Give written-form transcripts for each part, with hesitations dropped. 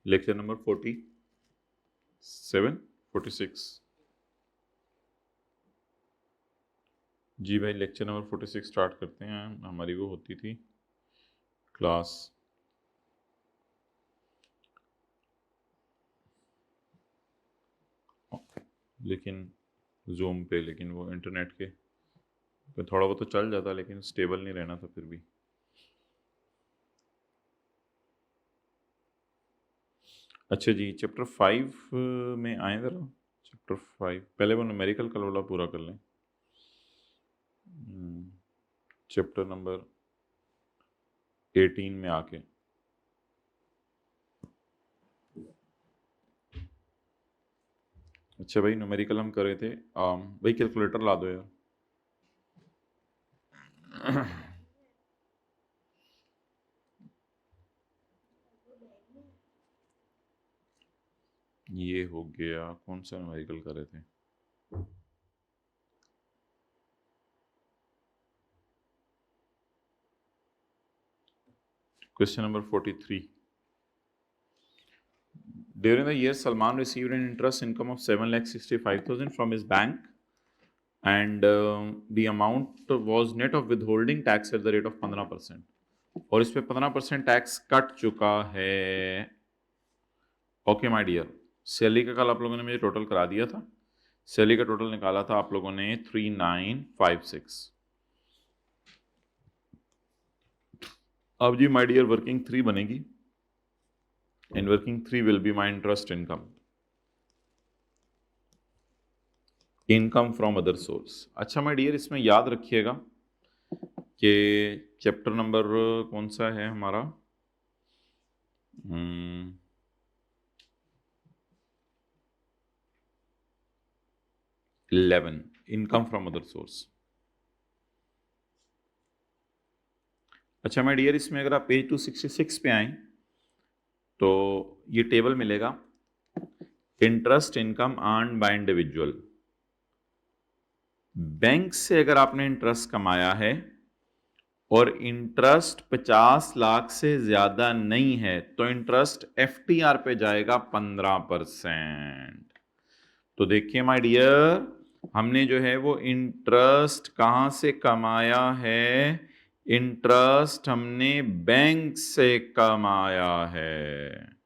Lecture number 46 जी भाई, lecture number 46 start करते हैं। हमारी वो होती थी क्लास लेकिन जूम पे, लेकिन वो इंटरनेट के पे थोड़ा बहुत तो चल जाता, लेकिन स्टेबल नहीं रहना था फिर भी। अच्छा जी, चैप्टर 5 में आए ज़रा। चैप्टर 5 पहले वो न्यूमेरिकल का वाला पूरा कर लें। चैप्टर नंबर 18 में आके अच्छा भाई, न्यूमेरिकल हम कर रहे थे। भाई कैलकुलेटर ला दो यार। ये हो गया, कौन सा न्यूमेरिकल कर रहे थे? Question number 43। During the year, Salman received an interest income of 7,65,000 from his bank, and the amount was net of withholding tax at the rate of 15%. और इस पे 15% टैक्स कट चुका है। ओके माय डियर, सैलरी का कल आप लोगों ने मुझे टोटल करा दिया था। सैलरी का टोटल निकाला था आप लोगों ने 3956। अब जी माय डियर, वर्किंग 3 बनेगी, and working 3 will be my interest income, income from other source. अच्छा माय डियर, इसमें याद रखिएगा कि चैप्टर नंबर कौन सा है हमारा? 11, इनकम फ्रॉम अदर सोर्स। अच्छा माय डियर, इसमें अगर आप पेज 266 पे आए तो ये टेबल मिलेगा, interest income earned by individual. Bank से अगर आपने इंटरेस्ट कमाया है और इंटरेस्ट 50 लाख से ज्यादा नहीं है तो इंटरेस्ट एफटीआर पे जाएगा 15%। तो देखिए माय डियर, हमने जो है वो इंटरेस्ट कहां से कमाया है? इंटरेस्ट हमने बैंक से कमाया है।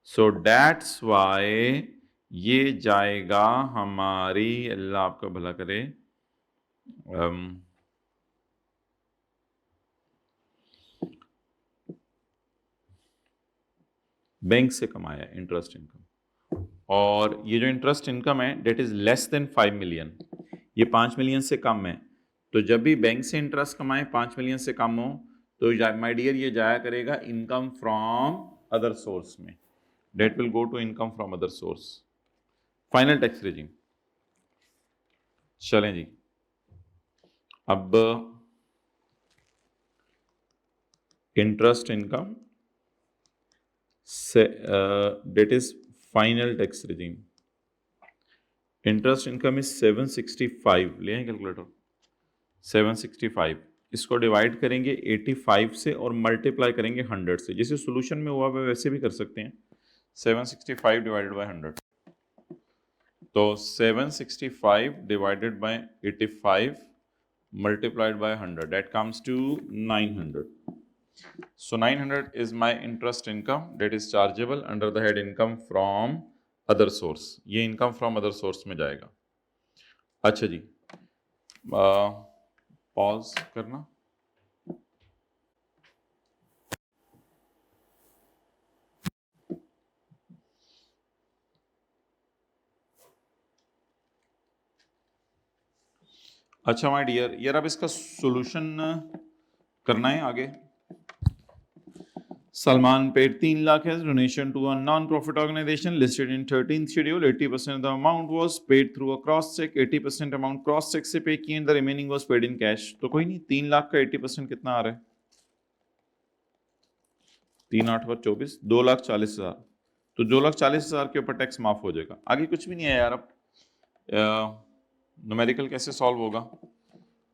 सो दैट्स वाई ये जाएगा हमारी, अल्लाह आपका भला करे, बैंक से कमाया इंटरेस्ट इनकम। और ये जो इंटरेस्ट इनकम है that is less than 5 million, ये 5 मिलियन से कम है। तो जब भी बैंक से इंटरेस्ट कमाए 5 मिलियन से कम हो तो माय डियर ये जाया करेगा इनकम फ्रॉम अदर सोर्स में। That will go to income from other source. Final tax regime. चलें जी, अब इंटरेस्ट इनकम से that is final tax regime. Interest income is 765, ले आए कैलकुलेटर। 765 इसको डिवाइड करेंगे 85 से और मल्टीप्लाई करेंगे 100 से। जैसे सॉल्यूशन में हुआ वैसे भी कर सकते हैं। 765 डिवाइडेड बाय 100, तो 765 divided by 85 multiplied by 100, that comes to 900. So 900 is my interest income that is chargeable under the head income from other source. ये income from other source में जाएगा। अच्छा जी, पॉज करना। अच्छा माय डियर, यार अब इसका सॉल्यूशन करना है आगे। Salman paid 3 lakh as donation to a non-profit organization listed in 13th schedule. 80% of the amount was paid through a cross check. 80% amount cross check से पे की and the remaining was paid in cash. तो कोई नहीं, 3 लाख का 80% कितना आ रहा है? 3 8 × 24, 2,40,000। तो 2,40,000 के ऊपर टैक्स माफ हो जाएगा। आगे कुछ भी नहीं है यार। अब न्यूमेरिकल कैसे सॉल्व होगा?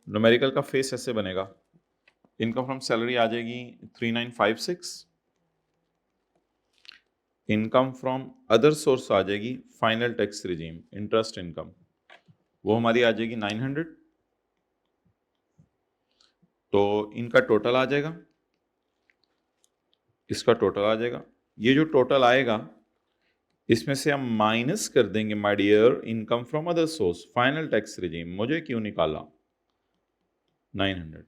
न्यूमेरिकल का फेस ऐसे बनेगा, इनकम फ्रॉम सैलरी आ जाएगी 3956, इनकम फ्रॉम अदर सोर्स आ जाएगी final tax regime, interest income, वो हमारी आ जाएगी 900। तो इनका टोटल आ जाएगा, इसका टोटल आ जाएगा। ये जो टोटल आएगा इसमें से हम माइनस कर देंगे my dear income from other source final tax regime. मुझे क्यों निकाला 900?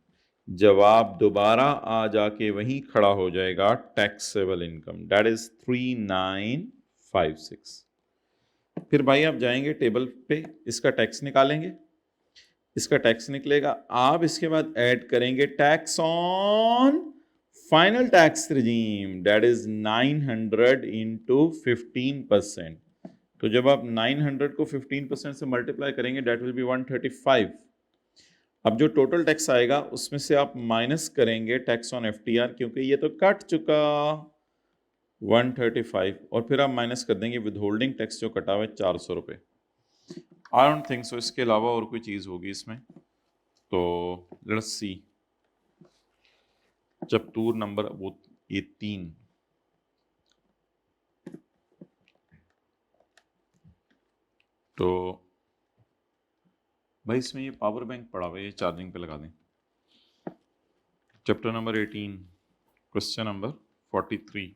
जवाब दोबारा आ जाके वहीं खड़ा हो जाएगा, टैक्सेबल इनकम दैट इज 3956। फिर भाई आप जाएंगे टेबल पे, इसका टैक्स निकालेंगे, इसका टैक्स निकलेगा। आप इसके बाद ऐड करेंगे tax on final tax regime that is 900 into 15%। तो जब आप 900 को 15% से मल्टीप्लाई करेंगे दैट विल बी 135। अब जो टोटल टैक्स आएगा उसमें से आप माइनस करेंगे टैक्स ऑन एफटीआर, क्योंकि ये तो कट चुका 135, और फिर आप माइनस कर देंगे विद होल्डिंग टैक्स जो कटा हुआ है 400 रुपये। आई डोंट थिंक सो इसके अलावा और कोई चीज़ होगी इसमें। तो लेट्स सी चैप्टर नंबर वो ये 3। तो भाई इसमें ये पावर बैंक पड़ा हुआ है, ये चार्जिंग पे लगा दें। Chapter number 18 question number 43।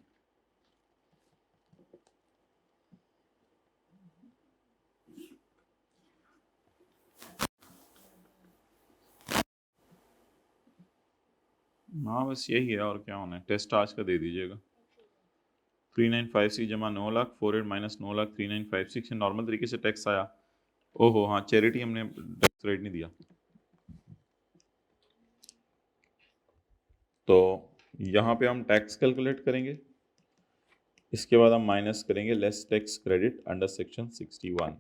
हाँ बस यही है, और क्या होना है। टेस्ट आज का दे दीजिएगा। 3956 जमा 9 लाख 48 माइनस 9 लाख 3956 नॉर्मल तरीके से टैक्स आया। ओहो हाँ, चैरिटी हमने टैक्स रेट नहीं दिया। तो यहाँ पे हम टैक्स कैलकुलेट करेंगे, इसके बाद हम माइनस करेंगे less tax credit under section 61।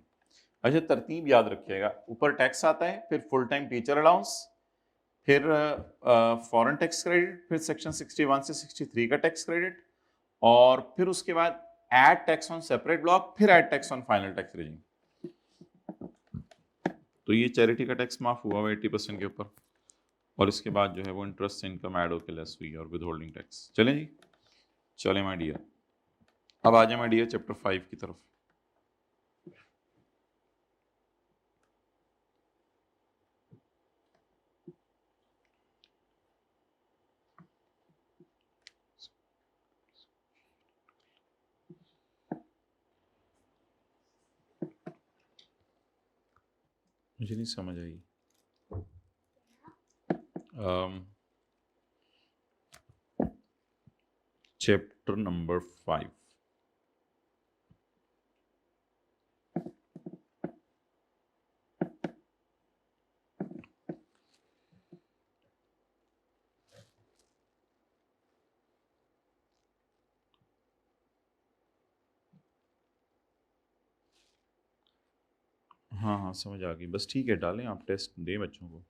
अच्छा तरतीब याद रखिएगा, ऊपर टैक्स आता है, फिर फुल टाइम टीचर अलाउंस, फिर फॉरेन टैक्स क्रेडिट, फिर सेक्शन 61 से 63 का टैक्स क्रेडिट, और फिर उसके बाद add tax on separate block, फिर add tax on final tax regime. तो ये चैरिटी का टैक्स माफ हुआ हुआ 80% के ऊपर, और इसके बाद जो है वो इंटरेस्ट इनकम ऐड होकर लेस हुई और विद होल्डिंग टैक्स। चलें जी, चलें माय डियर। अब आ जाए माय डियर चैप्टर 5 की तरफ। मुझे नहीं समझ आई। Chapter number 5। हाँ हाँ समझ आ गई, बस ठीक है, डालें आप टेस्ट दें बच्चों को।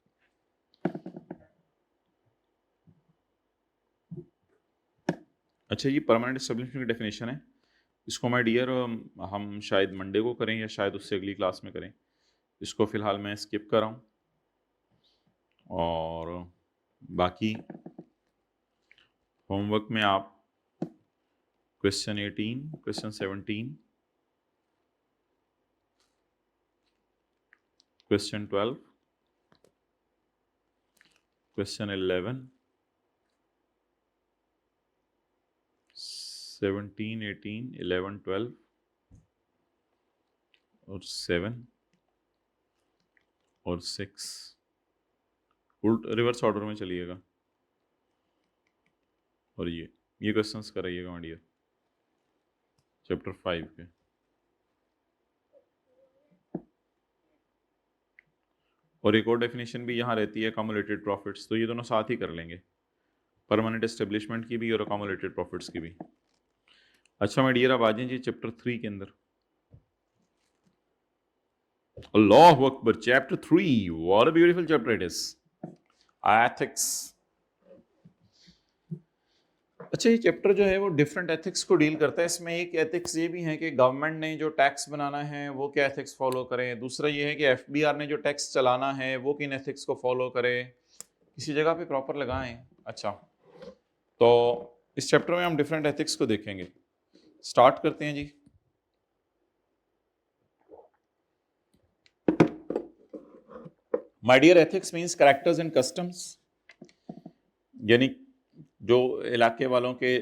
अच्छा ये परमानेंट एस्टेब्लिशमेंट की डेफिनेशन है, इसको माय डियर हम शायद मंडे को करें या शायद उससे अगली क्लास में करें। इसको फ़िलहाल मैं स्किप कर रहा हूँ, और बाकी होमवर्क में आप क्वेश्चन 18, क्वेश्चन 17, क्वेश्चन 12, क्वेश्चन 11, 17, 18, 11, 12 और 7 और 6 उल्ट रिवर्स ऑर्डर में चलिएगा, और ये क्वेश्चंस कराइएगा माय डियर चैप्टर 5 के। और एक और डेफिनेशन भी यहाँ रहती है अकोमोलेटेड प्रॉफिट्स, तो ये दोनों साथ ही कर लेंगे, परमानेंट एस्टेब्लिशमेंट की भी और अकोमोलेटेड प्रॉफिट्स की भी। अच्छा माय डियर अब आ जाइए चैप्टर 3 के अंदर। अल्लाहु Akbar, chapter 3, what a beautiful chapter it is, ethics. अच्छा ये चैप्टर जो है वो डिफरेंट एथिक्स को डील करता है। इसमें एक एथिक्स ये भी है कि गवर्नमेंट ने जो टैक्स बनाना है वो क्या एथिक्स फॉलो करें, दूसरा ये है कि एफबीआर ने जो टैक्स चलाना है वो किन एथिक्स को फॉलो करे। किसी जगह पे प्रॉपर लगाएं। अच्छा तो इस चैप्टर में हम डिफरेंट एथिक्स को देखेंगे। स्टार्ट करते हैं जी। My dear, ethics means characters and customs, यानी जो इलाके वालों के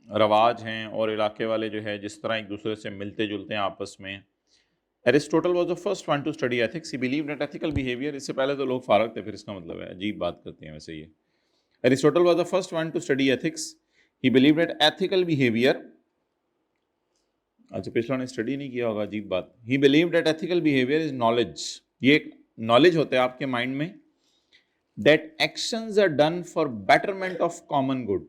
रवाज हैं और इलाके वाले जो है जिस तरह एक दूसरे से मिलते जुलते हैं आपस में। Aristotle was the first one to study ethics, he believed that ethical behaviour, इससे पहले तो लोग फारग थे, फिर इसका मतलब है अजीब बात करते हैं वैसे ये। Aristotle was the first one to study ethics, he believed that ethical behaviour, अच्छा पिछला ने स्टडी नहीं किया होगा, अजीब बात। He believed that ethical behaviour is knowledge, ये एक नॉलेज होता है आपके माइंड में, that actions are done for betterment of common good,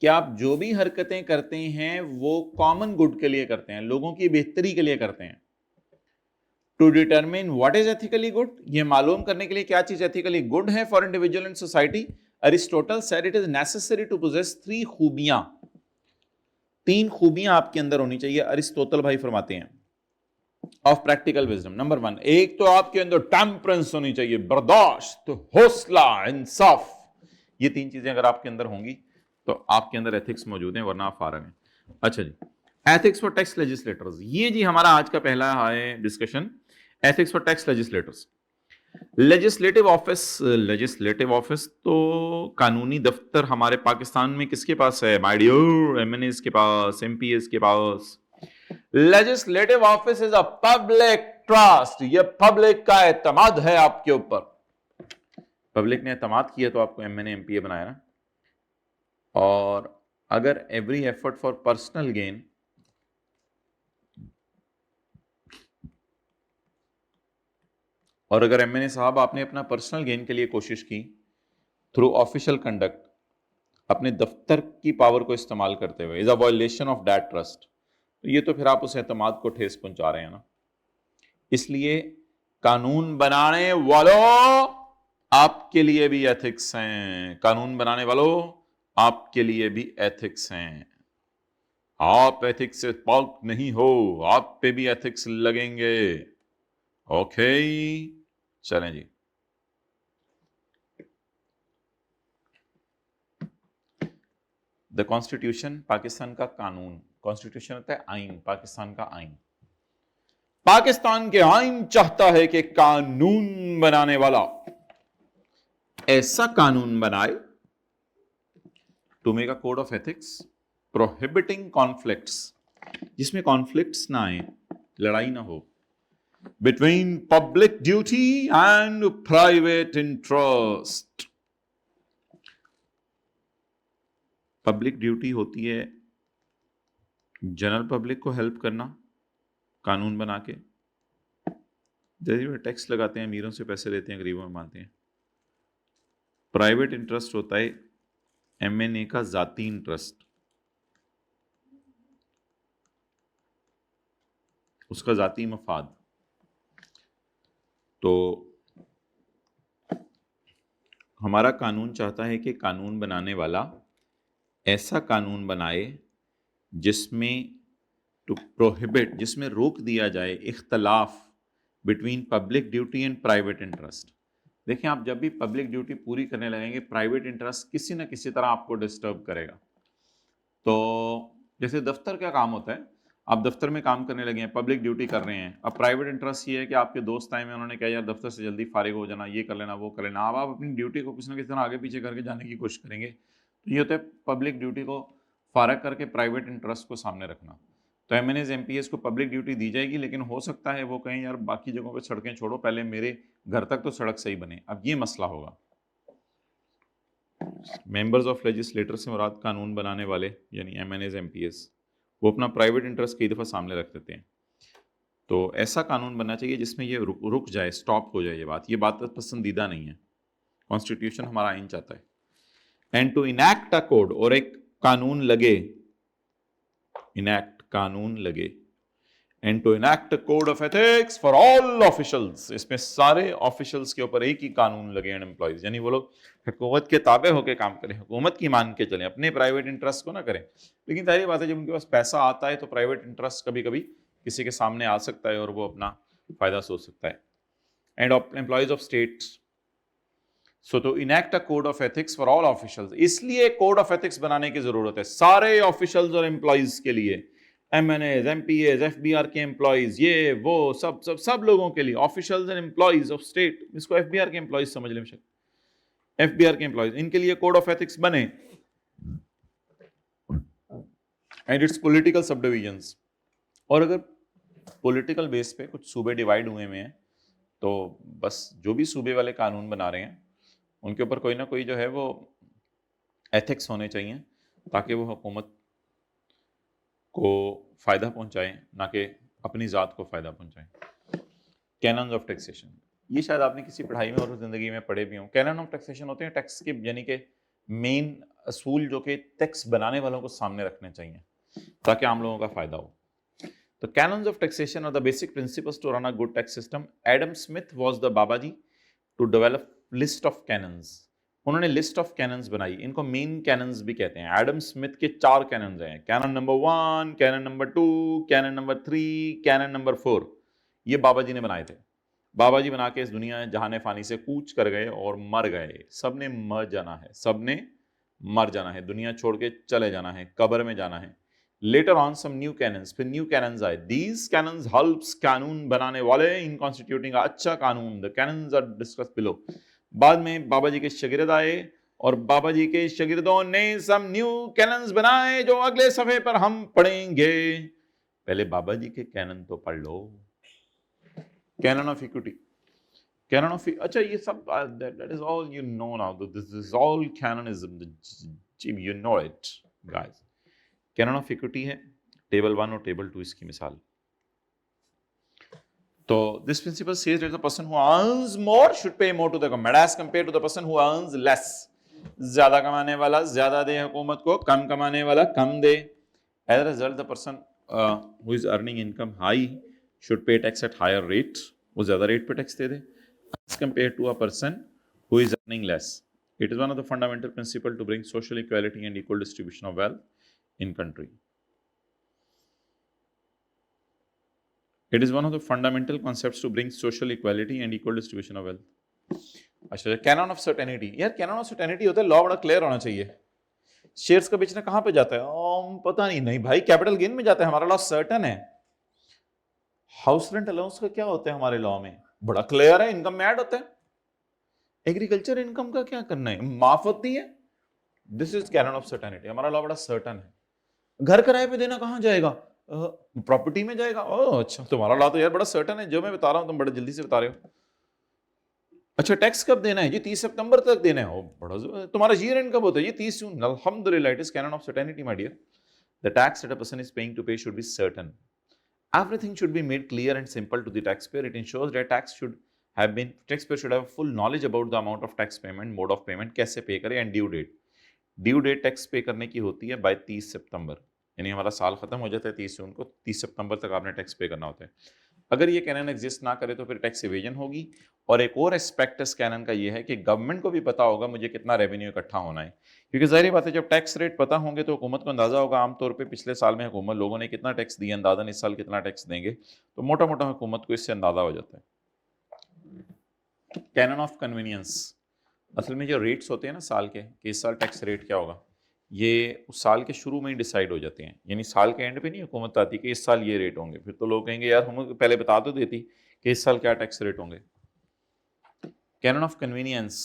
कि आप जो भी हरकतें करते हैं वो कॉमन गुड के लिए करते हैं, लोगों की बेहतरी के लिए करते हैं। To determine what is ethically good, ये मालूम करने के लिए क्या चीज एथिकली गुड है for individual and society, Aristotle said it is necessary to possess 3 खूबियां, 3 खूबियां आपके अंदर होनी चाहिए। अरिस्टोटल भाई फरमाते हैं ऑफ प्रैक्टिकल विजडम, नंबर 1, एक तो आपके अंदर टेम्परेंस होनी चाहिए, बर्दाश्त, हौसला, इंसाफ। ये 3 चीजें अगर आपके अंदर होंगी तो आपके अंदर एथिक्स मौजूद है, वरना आप फारग हैं। अच्छा जी, एथिक्स फॉर टैक्स लेजिस्लेटर्स, ये जी हमारा आज का पहला है discussion, ethics for tax legislators. Legislative office तो कानूनी दफ्तर हमारे पाकिस्तान में किसके पास है माय डियर, एमएनएस के पास, एमपीएस के पास। Legislative office is a public trust, ये पब्लिक का एतमाद है आपके ऊपर, पब्लिक ने एतमाद किया तो आपको एमएनए एमपीए बनाया ना। और अगर every effort for personal gain, और अगर एमएनए साहब आपने अपना पर्सनल गेन के लिए कोशिश की थ्रू ऑफिशियल कंडक्ट, अपने दफ्तर की पावर को इस्तेमाल करते हुए, is a violation of that trust, तो ये तो फिर आप उस एतमाद को ठेस पहुंचा रहे हैं ना। इसलिए कानून बनाने वालों आपके लिए भी एथिक्स हैं, कानून बनाने वालों आपके लिए भी एथिक्स हैं। आप एथिक्स से पाक नहीं हो, आप पे भी एथिक्स लगेंगे। ओके चलें जी। द कॉन्स्टिट्यूशन, पाकिस्तान का कानून, कॉन्स्टिट्यूशन होता है आइन, पाकिस्तान का आइन। पाकिस्तान के आइन चाहता है कि कानून बनाने वाला ऐसा कानून बनाए to make a code of ethics prohibiting conflicts, जिसमें कॉन्फ्लिक्ट्स ना आए, लड़ाई ना हो, between public duty and private interest. Public duty होती है जनरल पब्लिक को हेल्प करना, कानून बना के, जैसे टैक्स लगाते हैं, अमीरों से पैसे लेते हैं, गरीबों में मानते हैं। प्राइवेट इंटरेस्ट होता है एमएनए का जाती इंटरेस्ट, उसका जाती मफाद। तो हमारा कानून चाहता है कि कानून बनाने वाला ऐसा कानून बनाए जिसमें टू प्रोहिबिट, जिसमें रोक दिया जाए इख्तलाफ between public duty and private interest. देखिए, आप जब भी पब्लिक ड्यूटी पूरी करने लगेंगे, प्राइवेट इंटरेस्ट किसी ना किसी तरह आपको डिस्टर्ब करेगा। तो जैसे दफ्तर का काम होता है, आप दफ्तर में काम करने लगे हैं, पब्लिक ड्यूटी कर रहे हैं, अब प्राइवेट इंटरेस्ट ये है कि आपके दोस्त आए में उन्होंने कहा यार दफ्तर से जल्दी फारिग हो जाना, ये कर लेना, वो कर लेना, अब आप अपनी ड्यूटी को किसी ना किसी तरह आगे पीछे करके जाने की कोशिश करेंगे। तो ये होता है पब्लिक ड्यूटी को फारग करके प्राइवेट इंटरेस्ट को सामने रखना। तो एमएनएस एमपीएस को पब्लिक ड्यूटी दी जाएगी, लेकिन हो सकता है वो कहें यार बाकी जगहों पे सड़कें छोड़ो, पहले मेरे घर तक तो सड़क सही बने। अब ये मसला होगा। मेंबर्स ऑफ लेजिस्लेटर से मुराद कानून बनाने वाले यानी एमएनएस एमपीएस, वो अपना प्राइवेट इंटरेस्ट कई दफ़ा सामने रख देते हैं। तो ऐसा कानून बनना चाहिए जिसमें ये रुक जाए, स्टॉप हो जाए। ये बात पसंदीदा नहीं है, कॉन्स्टिट्यूशन हमारा आइन चाहता है। And to enact a code, और एक कानून लगे, इनैक्ट कानून लगे, and to enact code of ethics for all officials, इसमें सारे ऑफिशियल्स के ऊपर एक ही कानून लगे एंड एम्प्लॉइज, यानी वो लोग हुकूमत के ताबे होकर काम करें, हुकूमत की मान के चलें, अपने प्राइवेट इंटरेस्ट को ना करें। लेकिन सारी बात है, जब उनके पास पैसा आता है तो प्राइवेट इंटरेस्ट कभी कभी किसी के सामने आ सकता है और वो अपना फायदा सोच सकता है। And employees of states, so to enact a code of ethics for all officials, इसलिए कोड ऑफ एथिक्स बनाने की जरूरत है सारे ऑफिशियल्स और एम्प्लॉइज के लिए। MNAs, MPAs, FBR के एम्प्लॉइज, ये वो सब सब सब लोगों के लिए, officials and employees of state, इसको FBR के एम्प्लॉइज समझ लें, FBR के एम्प्लॉइज, इनके लिए कोड ऑफ एथिक्स बने एंड इट्स पॉलिटिकल सब डिविजन्स। और अगर पॉलिटिकल बेस पे कुछ सूबे डिवाइड हुए हैं तो बस जो भी सूबे वाले कानून बना रहे हैं उनके ऊपर कोई ना कोई जो है वो एथिक्स होने चाहिए ताकि वो हुकूमत को फायदा पहुंचाए, ना कि अपनी ज़ात को फायदा पहुंचाए। कैनन्स ऑफ टैक्सेशन, ये शायद आपने किसी पढ़ाई में और जिंदगी में पढ़े भी हों। कैनन ऑफ टैक्सेशन होते हैं टैक्स के यानी कि मेन असूल जो कि टैक्स बनाने वालों को सामने रखने चाहिए ताकि आम लोगों का फायदा हो। तो canons of taxation are the basic principles to run a good tax system. Adam Smith was the बाबाजी to develop list of canons. उन्होंने लिस्ट ऑफ कैनन्स बनाई, इनको मेन कैनन्स भी कहते हैं। एडम स्मिथ के 4 कैनन्स हैं, canon number 1, canon number 2, canon number 3, canon number 4। ये बाबा जी ने बनाए थे। बाबा जी बना के इस दुनिया जहाने फानी से कूच कर गए और मर गए। सब ने मर जाना है, सब ने मर जाना है, दुनिया छोड़ के चले जाना है, कब्र में जाना है। Later on some new canons, फिर न्यू कैनन्स आए। दीज कैनन्स हेल्प्स, कानून बनाने वाले, इन कॉन्स्टिट्यूटिंग अच्छा कानून। The canons are discuss below. बाद में बाबा जी के शागिर्द आए और बाबा जी के शागिर्दों ने सम न्यू कैनन्स बनाए जो अगले सफे पर हम पढ़ेंगे। पहले बाबा जी के कैनन तो पढ़ लो। Canon of equity, canon of, अच्छा ये सब that is all you know now, this is all canonism, you know it guys। Canon of equity है टेबल 1 और टेबल 2 इसकी मिसाल। तो this principle says that the person who earns more should pay more to the government as compare to the person who earns less. ज्यादा कमाने वाला ज्यादा दे हुकूमत को, कम कमाने वाला कम दे। As a result the person who is earning income high should pay tax at higher rate, वो ज्यादा रेट पे टैक्स दे दे as compared to a person who is earning less. It is one of the fundamental principles to bring social equality and equal distribution of wealth in country. It is one of the fundamental concepts to bring social equality and equal distribution of wealth. अच्छा, cannon of certainty, यार cannon of certainty होता है law बड़ा clear होना चाहिए। Shares का बेचना कहां पे जाता है? पता नहीं भाई, कैपिटल गेन में जाता है, हमारा लॉ सर्टन है। हाउस रेंट अलाउंस का क्या होता है हमारे लॉ में? बड़ा क्लियर है, इनकम में ऐड होता है। एग्रीकल्चर इनकम का क्या करना है? माफ होती है। This is canon of certainty, हमारा लॉ बड़ा सर्टन है। घर किराए पे देना कहां जाएगा? प्रॉपर्टी में जाएगा। ओह अच्छा, तुम्हारा लॉ तो यार बड़ा सर्टन है, जो मैं बता रहा हूं तुम बड़े जल्दी से बता रहे हो। अच्छा, टैक्स कब देना है जी? 30 सितंबर तक देना है। बड़ा, तुम्हारा ईयर एंड कब होता है? ये 30 जून। अल्हम्दुलिल्लाह, it is canon of certainty my dear. The tax that a person is paying to pay should be certain. Everything should be made clear and simple to the taxpayer. It ensures that taxpayer should have full knowledge about the amount of tax payment, mode of payment, कैसे पे करें, and due date. Due date tax pay करने की होती है bye 30 सितंबर, यानी हमारा साल खत्म हो जाता है 30 जून को, 30 सितंबर तक आपने टैक्स पे करना होता है। अगर ये कैनन एग्जिस्ट ना करे तो फिर टैक्स इवेजन होगी। और एक और एस्पेक्ट इस कैनन का ये है कि गवर्नमेंट को भी पता होगा मुझे कितना रेवेन्यू इकट्ठा होना है, क्योंकि जाहिर बात है जब टैक्स रेट पता होंगे तो हुकूमत को अंदाजा होगा आमतौर पर पिछले साल में हुकूमत लोगों ने कितना टैक्स दिया, अंदाजन इस साल कितना टैक्स देंगे, तो मोटा मोटा हुकूमत को इससे अंदाजा हो जाता है। कैनन ऑफ कन्वीनियंस, असल में जो रेट्स होते हैं ना साल के, कि इस साल टैक्स रेट क्या होगा, ये उस साल के शुरू में ही डिसाइड हो जाते हैं, यानी साल के एंड पे नहीं हुकूमत आती कि इस साल ये रेट होंगे। फिर तो लोग कहेंगे यार हम पहले बता तो देती कि इस साल क्या टैक्स रेट होंगे। कैनन ऑफ कन्वीनियंस,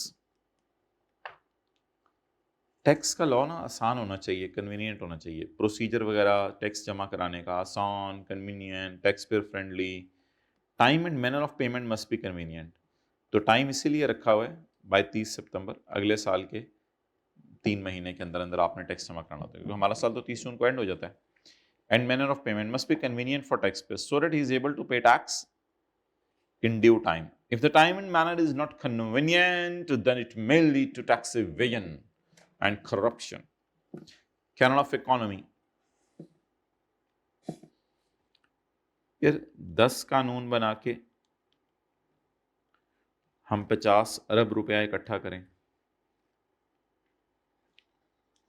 टैक्स का लॉ ना आसान होना चाहिए, कन्वीनियंट होना चाहिए। प्रोसीजर वगैरह टैक्स जमा कराने का आसान, convenient, tax payer friendly. Time and manner of payment must be convenient. तो टाइम इसीलिए रखा हुआ है बाय 30 सितंबर, अगले साल के 3 महीने के अंदर अंदर आपने टैक्स जमा करना होता है, क्योंकि हमारा साल तो 30 जून को एंड हो जाता है। And manner of payment must be convenient for tax payer so that he is able to pay tax in due time. If the time and manner is not convenient, then it may lead to tax evasion and corruption. Canon of economy. यार 10 कानून बना के हम 50 अरब रुपया इकट्ठा करें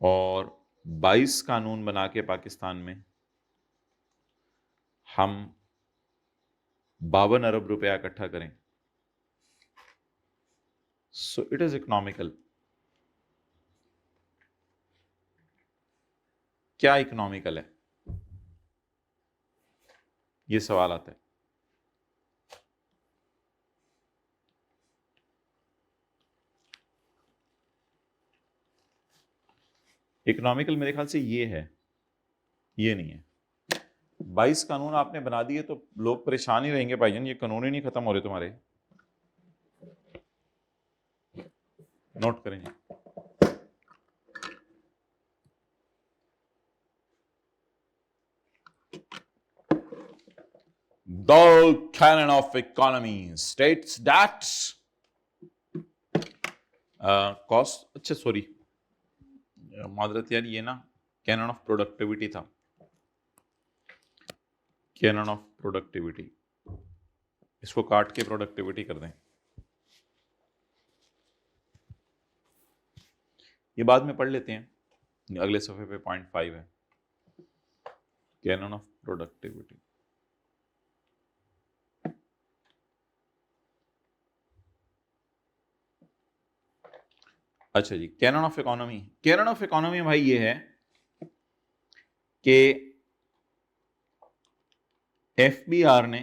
और 22 कानून बना के पाकिस्तान में हम 52 अरब रुपया इकट्ठा करें, सो इट इज इकोनॉमिकल। क्या इकोनॉमिकल है? ये सवाल आता है। इकोनॉमिकल मेरे ख्याल से ये है, ये नहीं है। 22 कानून आपने बना दिए तो लोग परेशान ही रहेंगे भाईजान, ये कानून ही नहीं खत्म हो रहे तुम्हारे। नोट करेंगे। The canon of economy states that cost, अच्छा सॉरी मादरत यार, ये ना कैनन ऑफ प्रोडक्टिविटी था, कैनन ऑफ प्रोडक्टिविटी, इसको काट के प्रोडक्टिविटी कर दें। ये बाद में पढ़ लेते हैं, अगले सफे पे 0.5 है कैनन ऑफ प्रोडक्टिविटी। अच्छा जी, canon of economy. Canon of economy भाई ये है कि एफबीआर ने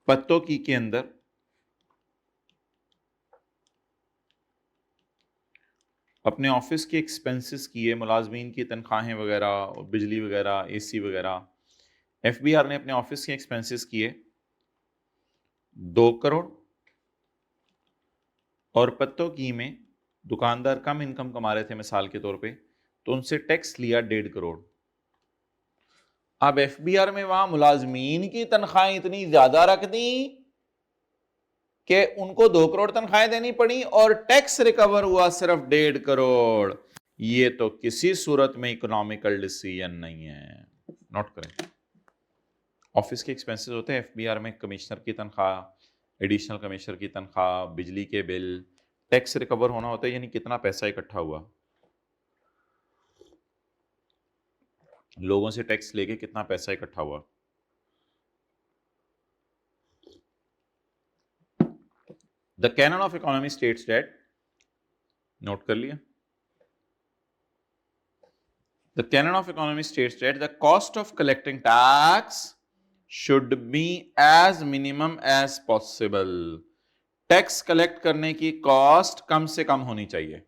पत्तों की के अंदर अपने ऑफिस के एक्सपेंसेस किए, मुलाजमीन की तनख्वाहें वगैरह, बिजली वगैरह, एसी वगैरह, एफबीआर ने अपने ऑफिस के एक्सपेंसेस किए 2 करोड़, और पत्तों की में दुकानदार कम इनकम कमा रहे थे मिसाल के तौर पे, तो उनसे टैक्स लिया 1.5 करोड़। अब एफबीआर में वहां मुलाजमीन की तनख्वाहें इतनी ज्यादा रख दी कि उनको 2 करोड़ तनख्वाहें देनी पड़ी और टैक्स रिकवर हुआ सिर्फ 1.5 करोड़। ये तो किसी सूरत में इकोनॉमिकल डिसीजन नहीं है। नोट करें, ऑफिस के एक्सपेंसेस होते हैं एफबीआर में, कमिश्नर की तनख्वाह, एडिशनल कमिश्नर की तनख्वाह, बिजली के बिल, टैक्स रिकवर होना होता है, यानी कितना पैसा इकट्ठा हुआ, लोगों से टैक्स लेके कितना पैसा इकट्ठा हुआ। The canon of economy states that, note कर लिया, the canon of economy states that the cost of collecting tax should be as minimum as possible. Tax collect करने की कॉस्ट कम से कम होनी चाहिए।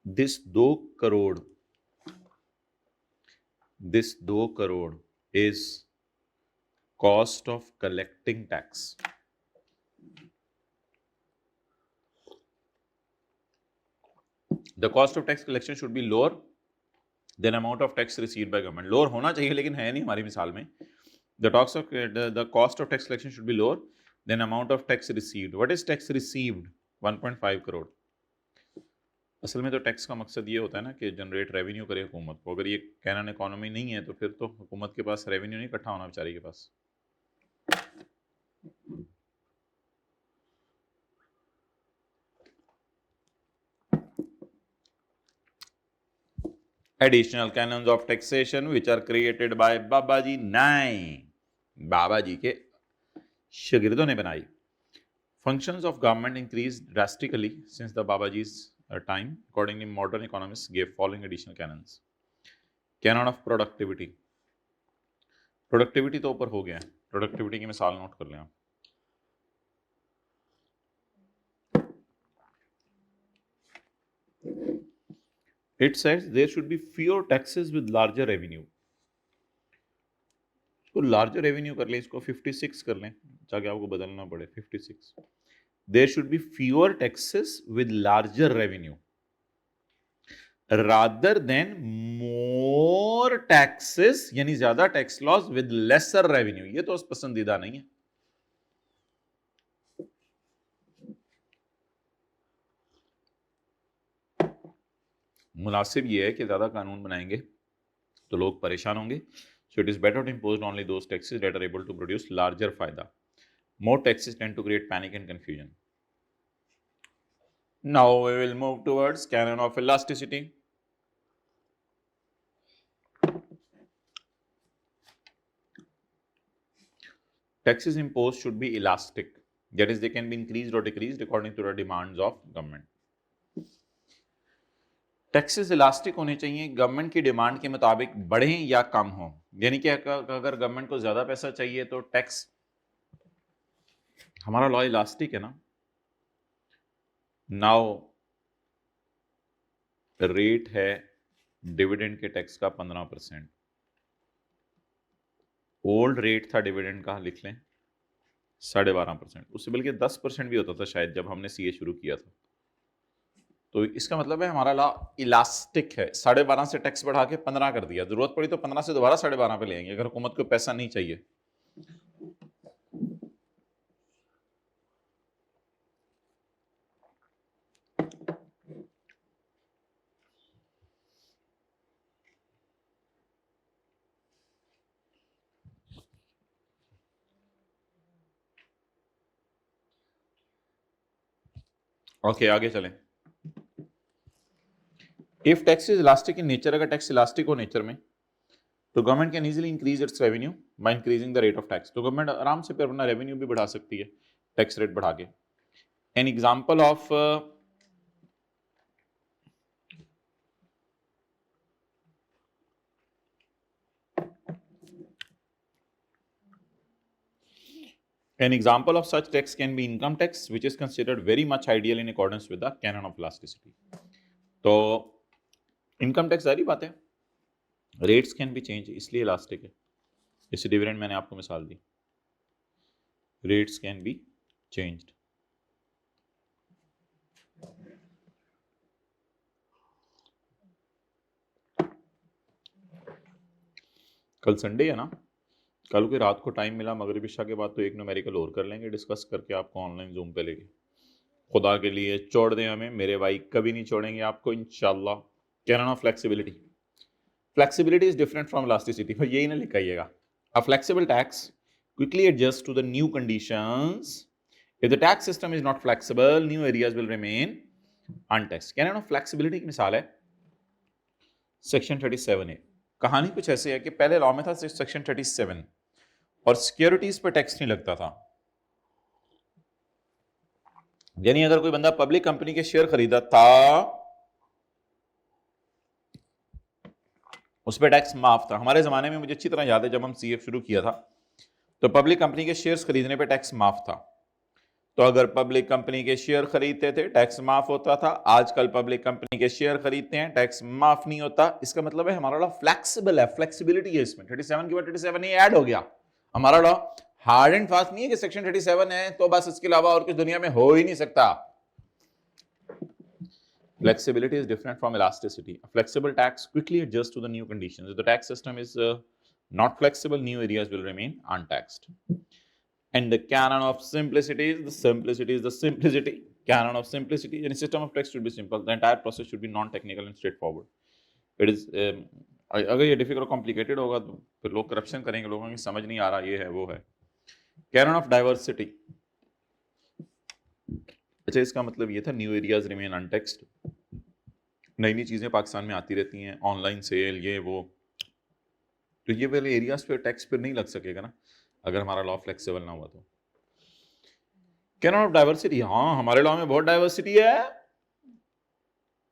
This 2 crore, this 2 crore is cost of collecting tax. The cost of tax collection should be lower than amount of tax received by government. Lower होना चाहिए, लेकिन है नहीं हमारी मिसाल में। The cost of tax collection should be lower than amount of tax received. What is tax received? 1.5 crore. असल में तो टैक्स का मकसद ये होता है ना कि जनरेट रेवेन्यू करे हुकूमत को। अगर ये कैनन इकोनॉमी नहीं है तो फिर तो हुकूमत के पास रेवेन्यू नहीं इकट्ठा होना बेचारी के पास। Additional canons of taxation which are created by बाबाजी 9, बाबाजी के शागिर्दों ने बनाई। Functions of government increased drastically since the Babaji's time. Accordingly, modern economists gave following additional canons. Canon of productivity. Productivity तो ऊपर हो गया है, productivity की मिसाल नोट कर लें आप। It says there should be fewer taxes with larger revenue. इसको larger revenue कर लें, इसको 56 कर लें ताकि आपको बदलना पड़े 56। There should be fewer taxes with larger revenue rather than more taxes, यानी ज्यादा tax loss with lesser revenue। ये तो पसंदीदा नहीं है। मुनासिब ये है कि ज्यादा कानून बनाएंगे तो लोग परेशान होंगे। So it is better to impose only those taxes that are able to produce larger फायदा. More taxes tend to create panic and confusion. Now we will move towards canon of elasticity. Taxes imposed should be elastic. That is, they can be increased or decreased according to the demands of government. Taxes elastic होने चाहिए, government की demand के मुताबिक बढ़ें या कम हो। यानी कि अगर गवर्नमेंट को ज्यादा पैसा चाहिए तो टैक्स, हमारा लॉ इलास्टिक है ना। नाउ रेट है डिविडेंड के टैक्स का 15%। ओल्ड रेट था डिविडेंड का, लिख लें 12.5%, उससे बल्कि 10% भी होता था शायद जब हमने सीए शुरू किया था। तो इसका मतलब है हमारा लॉ इलास्टिक है। 12.5 से टैक्स बढ़ा के 15 कर दिया, जरूरत पड़ी तो 15 से दोबारा 12.5 पे ले आएंगे अगर हुकूमत को पैसा नहीं चाहिए। ओके आगे चलें। If tax is elastic in nature, अगर टैक्स इलास्टिक हो नेचर में तो government can easily increase its revenue by increasing the rate of tax. तो गवर्नमेंट आराम से फिर अपना रेवेन्यू भी बढ़ा सकती है टैक्स रेट बढ़ा के। An example of An example of such tax can be income tax, which is considered very much ideal in accordance with the canon of elasticity. तो इनकम टैक्स सारी बात है, रेट्स कैन बी चेंज इसलिए elastic है। जैसे dividend मैंने आपको मिसाल दी, रेट्स कैन बी चेंज्ड। कल संडे है ना, कल की रात को टाइम मिला मगरिब इशा के बाद तो एक न्यूमेरिकल और कर लेंगे डिस्कस करके आपको ऑनलाइन जूम पे लेके। खुदा के लिए छोड़ दें हमें, मेरे भाई कभी नहीं छोड़ेंगे आपको इंशाल्लाह। Canon of flexibility, flexibility is different from elasticity, पर यही ना लिखाइएगा। A flexible tax quickly adjust to the new conditions. If the tax system is not flexible, new areas will remain untaxed. Cannon of flexibility की मिसाल है section 37A। कहानी कुछ ऐसे है कि पहले लॉ में था सेक्शन 37 और सिक्योरिटीज पर टैक्स नहीं लगता था। यानी अगर कोई बंदा पब्लिक कंपनी के शेयर खरीदा था उस पर टैक्स माफ था। हमारे जमाने में मुझे अच्छी तरह याद है जब हम सीए शुरू किया था तो पब्लिक कंपनी के शेयर्स खरीदने पे टैक्स माफ था। तो अगर पब्लिक कंपनी के शेयर खरीदते थे टैक्स माफ होता था। आजकल पब्लिक कंपनी के शेयर खरीदते हैं टैक्स माफ नहीं होता। इसका मतलब है हमारा लॉ फ्लेक्सिबल है, फ्लेक्सिबिलिटी है इसमें। 37 के बाद 37 ये ऐड हो गया। हमारा लॉ हार्ड एंड फास्ट नहीं है कि सेक्शन 37 है तो बस इसके अलावा और कुछ दुनिया में हो ही नहीं सकता। Flexibility is different from elasticity. A flexible tax quickly adjusts to the new conditions. If the tax system is not flexible, new areas will remain untaxed. And the canon of simplicity is the simplicity. Canon of simplicity. Any system of tax should be simple. The entire process should be non-technical and straightforward. It is अगर ये difficult complicated होगा तो फिर लोग corruption करेंगे, लोगों की समझ नहीं आ रहा ये है वो है। कैनन ऑफ डाइवर्सिटी, अच्छा इसका मतलब ये था न्यू एरियाज रिमेन अनटैक्स्ड। नई नई चीजें पाकिस्तान में आती रहती हैं, ऑनलाइन सेल ये वो, तो ये वाले एरियाज पे टैक्स फिर नहीं लग सकेगा ना अगर हमारा लॉ फ्लेक्सिबल ना हुआ तो। कैनन ऑफ डाइवर्सिटी, हाँ हमारे लॉ में बहुत डाइवर्सिटी है।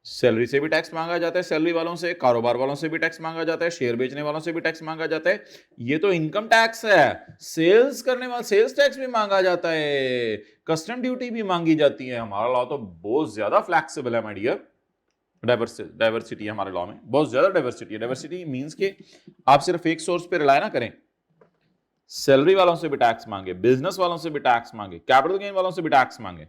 सैलरी से भी टैक्स मांगा जाता है, सैलरी वालों से, कारोबार वालों से भी टैक्स मांगा जाता है, शेयर बेचने वालों से भी टैक्स मांगा जाता है। ये तो इनकम टैक्स है। सेल्स करने वाला सेल्स टैक्स भी मांगा जाता है, कस्टम ड्यूटी भी मांगी जाती है। हमारा लॉ तो बहुत ज्यादा फ्लेक्सिबल है माय डियर। डाइवर्सिटी है हमारे लॉ में, बहुत ज्यादा डाइवर्सिटी है। डाइवर्सिटी मींस कि आप सिर्फ एक सोर्स पे रिलाय ना करें। सैलरी वालों से भी टैक्स मांगे, बिजनेस वालों से भी टैक्स मांगे, कैपिटल गेन वालों से भी टैक्स मांगे।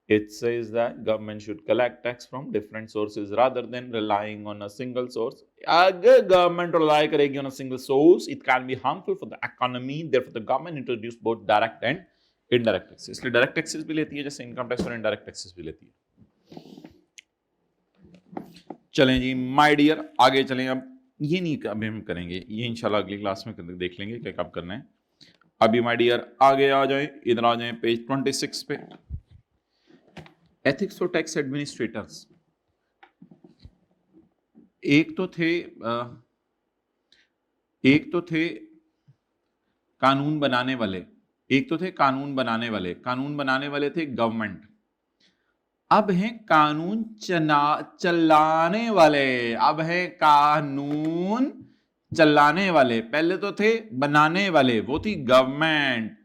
It says that government should collect tax from different sources rather than relying on a single source. अगर government rely करेगी on a single source, it can be harmful for the economy. Therefore, the government introduced both direct and indirect taxes. इसलिए direct taxes भी लेती है जैसे income tax और indirect taxes भी लेती है। चलें जी माय डियर आगे चलें। अब ये नहीं अभी हम करेंगे, ये इंशाल्लाह अगली क्लास में देख लेंगे क्या कब करना है। अभी माय डियर आगे आ जाए, इधर आ जाए पेज 26 पे। एथिक्स और टैक्स एडमिनिस्ट्रेटर्स, एक तो थे कानून बनाने वाले, कानून बनाने वाले थे गवर्नमेंट। अब है कानून चलाने वाले, अब है कानून चलाने वाले। पहले तो थे बनाने वाले, वो थी गवर्नमेंट,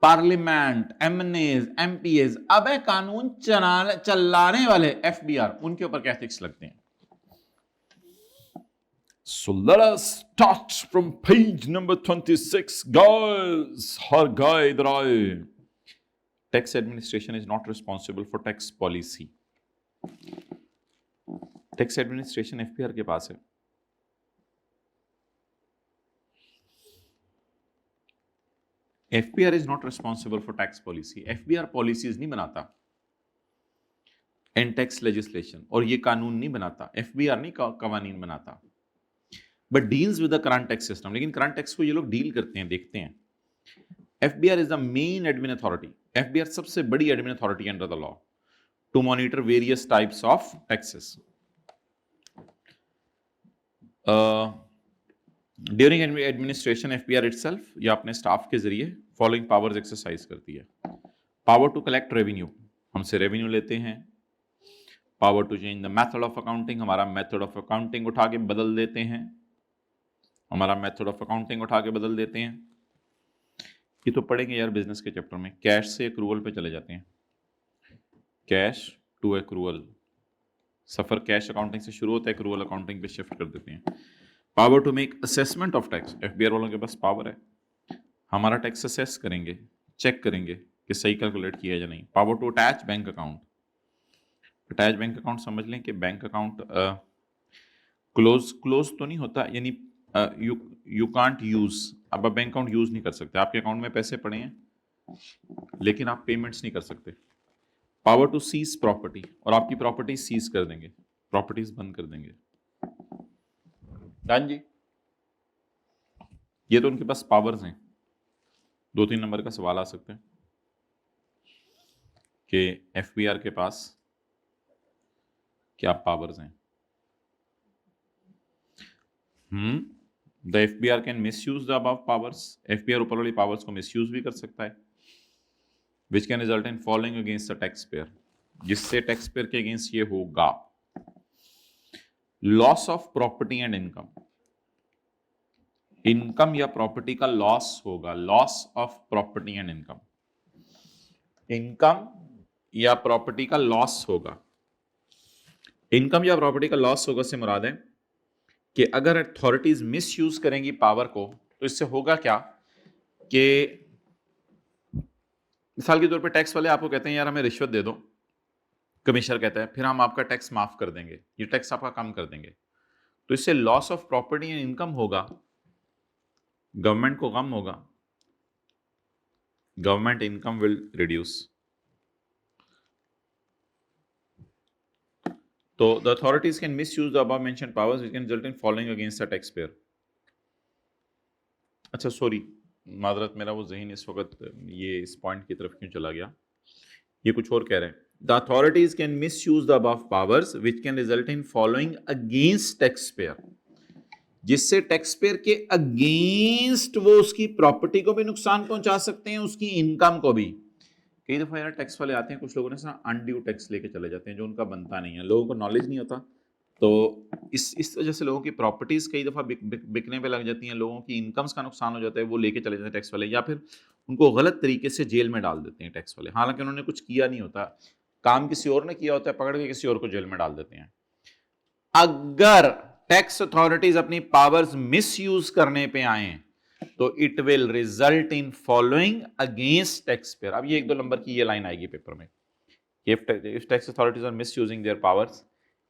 पार्लियामेंट, एमएनएज, एमपीएज। अब है कानून चलाने वाले, एफबीआर। उनके ऊपर क्या एथिक्स लगते हैं? So let us start from page number 26, guys. Her guy इधर आए। Tax administration is not responsible for tax policy. Tax administration FBR के पास है। FBR is not responsible for tax policy. FBR policies नहीं बनाता and tax legislation, और ये कानून नहीं बनाता। एफबीआर नहीं कवानीन बनाता, but deals with the current tax system. लेकिन करंट टैक्स को ये लोग डील करते हैं, देखते हैं। FBR is the main admin authority. FBR सबसे बड़ी admin authority under the law to monitor various types of taxes. During administration FBR itself या अपने स्टाफ के जरिए फॉलोइंग पावर्स एक्सरसाइज करती है। पावर टू कलेक्ट रेवेन्यू, हमसे रेवेन्यू लेते हैं। Power to change the method of accounting, हमारा मेथड ऑफ अकाउंटिंग उठा के बदल देते हैं, हमारा मेथड ऑफ अकाउंटिंग उठा के बदल देते हैं। ये तो पढ़ेंगे यार बिजनेस के चैप्टर में। कैश से एक्रूवल पे चले जाते हैं, कैश टू एक्रूवल। सफर कैश अकाउंटिंग से शुरू होता है, एक्रूवल अकाउंटिंग पे शिफ्ट कर देते हैं। Power to make assessment of tax, FBR वालों के पास पावर है, हमारा टैक्स असेस करेंगे, चेक करेंगे कि सही कैलकुलेट किया है या नहीं। Power to attach bank account, attach bank account समझ लें कि बैंक अकाउंट क्लोज तो नहीं होता, यानी यू कांट यूज। अब आप बैंक अकाउंट यूज नहीं कर सकते, आपके अकाउंट में पैसे पड़े हैं लेकिन आप पेमेंट्स नहीं कर सकते। पावर टू सीज प्रॉपर्टी, और आपकी प्रॉपर्टी सीज कर देंगे, प्रॉपर्टीज बंद कर देंगे। डन जी, ये तो उनके पास पावर्स हैं। 2-3 नंबर का सवाल आ सकते हैं कि एफबीआर के पास क्या पावर्स हैं। The FBR can misuse the above powers, FBR ऊपर वाली पावर्स को मिसयूज भी कर सकता है। Which can result in following against the tax payer, जिससे टैक्स पेयर के अगेंस्ट ये होगा। Loss of property and income, income या प्रॉपर्टी का लॉस होगा। Loss of property and income, income या प्रॉपर्टी का लॉस होगा। इनकम या प्रॉपर्टी का लॉस होगा से मुराद है कि अगर अथॉरिटीज मिसयूज करेंगी पावर को, तो इससे होगा क्या कि मिसाल के तौर पे टैक्स वाले आपको कहते हैं यार हमें रिश्वत दे दो, कमिश्नर कहता है फिर हम आपका टैक्स माफ कर देंगे, ये टैक्स आपका कम कर देंगे। तो इससे loss of property and income होगा, गवर्नमेंट को कम होगा, गवर्नमेंट इनकम विल रिड्यूस। तो the authorities can misuse the above mentioned powers which can result in following against the tax payer. अच्छा सॉरी, मादरत, मेरा वो ज़हन इस वक्त ये इस पॉइंट की तरफ क्यों चला गया, ये कुछ और कह रहे हैं। The authorities can misuse the above powers which can result in following against tax payer, जिससे टैक्स पेयर के अगेंस्ट वो उसकी प्रॉपर्टी को भी नुकसान पहुंचा सकते हैं, उसकी इनकम को भी। कई दफा यार टैक्स वाले आते हैं, कुछ लोगों ने अनड्यू टैक्स लेके चले जाते हैं जो उनका बनता नहीं है, लोगों को नॉलेज नहीं होता, तो इस वजह से लोगों की प्रॉपर्टीज कई दफा बिकने पे लग जाती हैं, लोगों की इनकम्स का नुकसान हो जाता है, वो लेके चले जाते हैं टैक्स वाले, या फिर उनको गलत तरीके से जेल में डाल देते हैं टैक्स वाले, हालांकि उन्होंने कुछ किया नहीं होता, काम किसी और ने किया होता है, पकड़ के किसी और को जेल में डाल देते हैं। अगर टैक्स अथॉरिटीज अपनी पावर्स मिसयूज करने पे आए तो it will result in following against tax payer. अब ये 1-2 नंबर की ये लाइन आएगी पेपर में, if tax authorities are misusing their powers,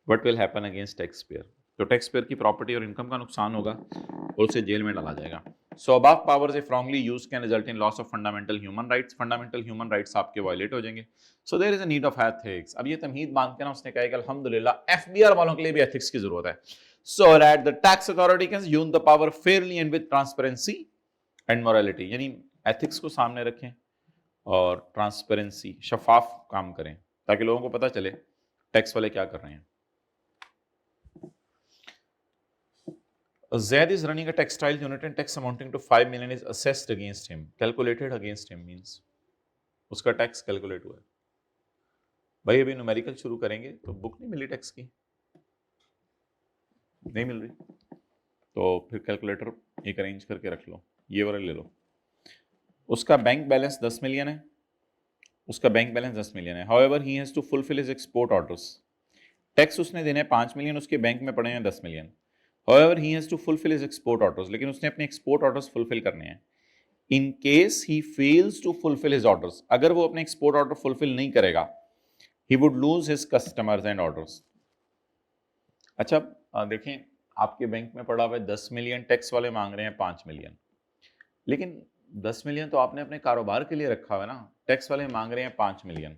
what will happen against taxpayer? तो टैक्स पेयर की प्रॉपर्टी और इनकम का नुकसान होगा और उसे जेल में डाला जाएगा। So above powers if wrongly used can result in loss of fundamental human rights, fundamental human rights आपके वायलेट हो जाएंगे। So there is a need of ethics. अब ये तमहीद बांध के ना उसने कहा कि अल्हम्दुलिल्लाह एफबीआर वालों के लिए भी एथिक्स की जरूरत है, so that the tax authority can use the power Fairlie and with transparency and morality, यानी एथिक्स को सामने रखें और ट्रांसपेरेंसी, शफाफ काम करें ताकि लोगों को पता चले टैक्स वाले क्या कर रहे हैं। Zaid is running a textile unit and tax amounting to 5 million is assessed against him. Calculated against him means उसका टैक्स कैलकुलेट हुआ है। भाई अभी न्यूमेरिकल शुरू करेंगे तो बुक नहीं मिली टैक्स की, नहीं मिल रही, तो फिर कैलकुलेटर एक अरेंज करके रख लो, ये वाला ले लो। उसका बैंक बैलेंस 10 मिलियन है, उसका बैंक बैलेंस 10 मिलियन है। However he has to fulfil his export orders, tax उसने देने 5 मिलियन, उसके बैंक में पड़े हैं 10 million. However he has to fulfil his export orders, लेकिन उसने अपने एक्सपोर्ट ऑर्डर्स फुलफिल करने हैं। In case he fails to fulfil his orders, अगर वो अपने एक्सपोर्ट ऑर्डर फुलफिल नहीं करेगा, he would lose his customers and orders. अच्छा देखें, आपके बैंक में पड़ा हुआ है 10 मिलियन, टैक्स वाले मांग रहे हैं 5 मिलियन, लेकिन 10 मिलियन तो आपने अपने कारोबार के लिए रखा हुआ है ना, टैक्स वाले मांग रहे हैं 5 मिलियन।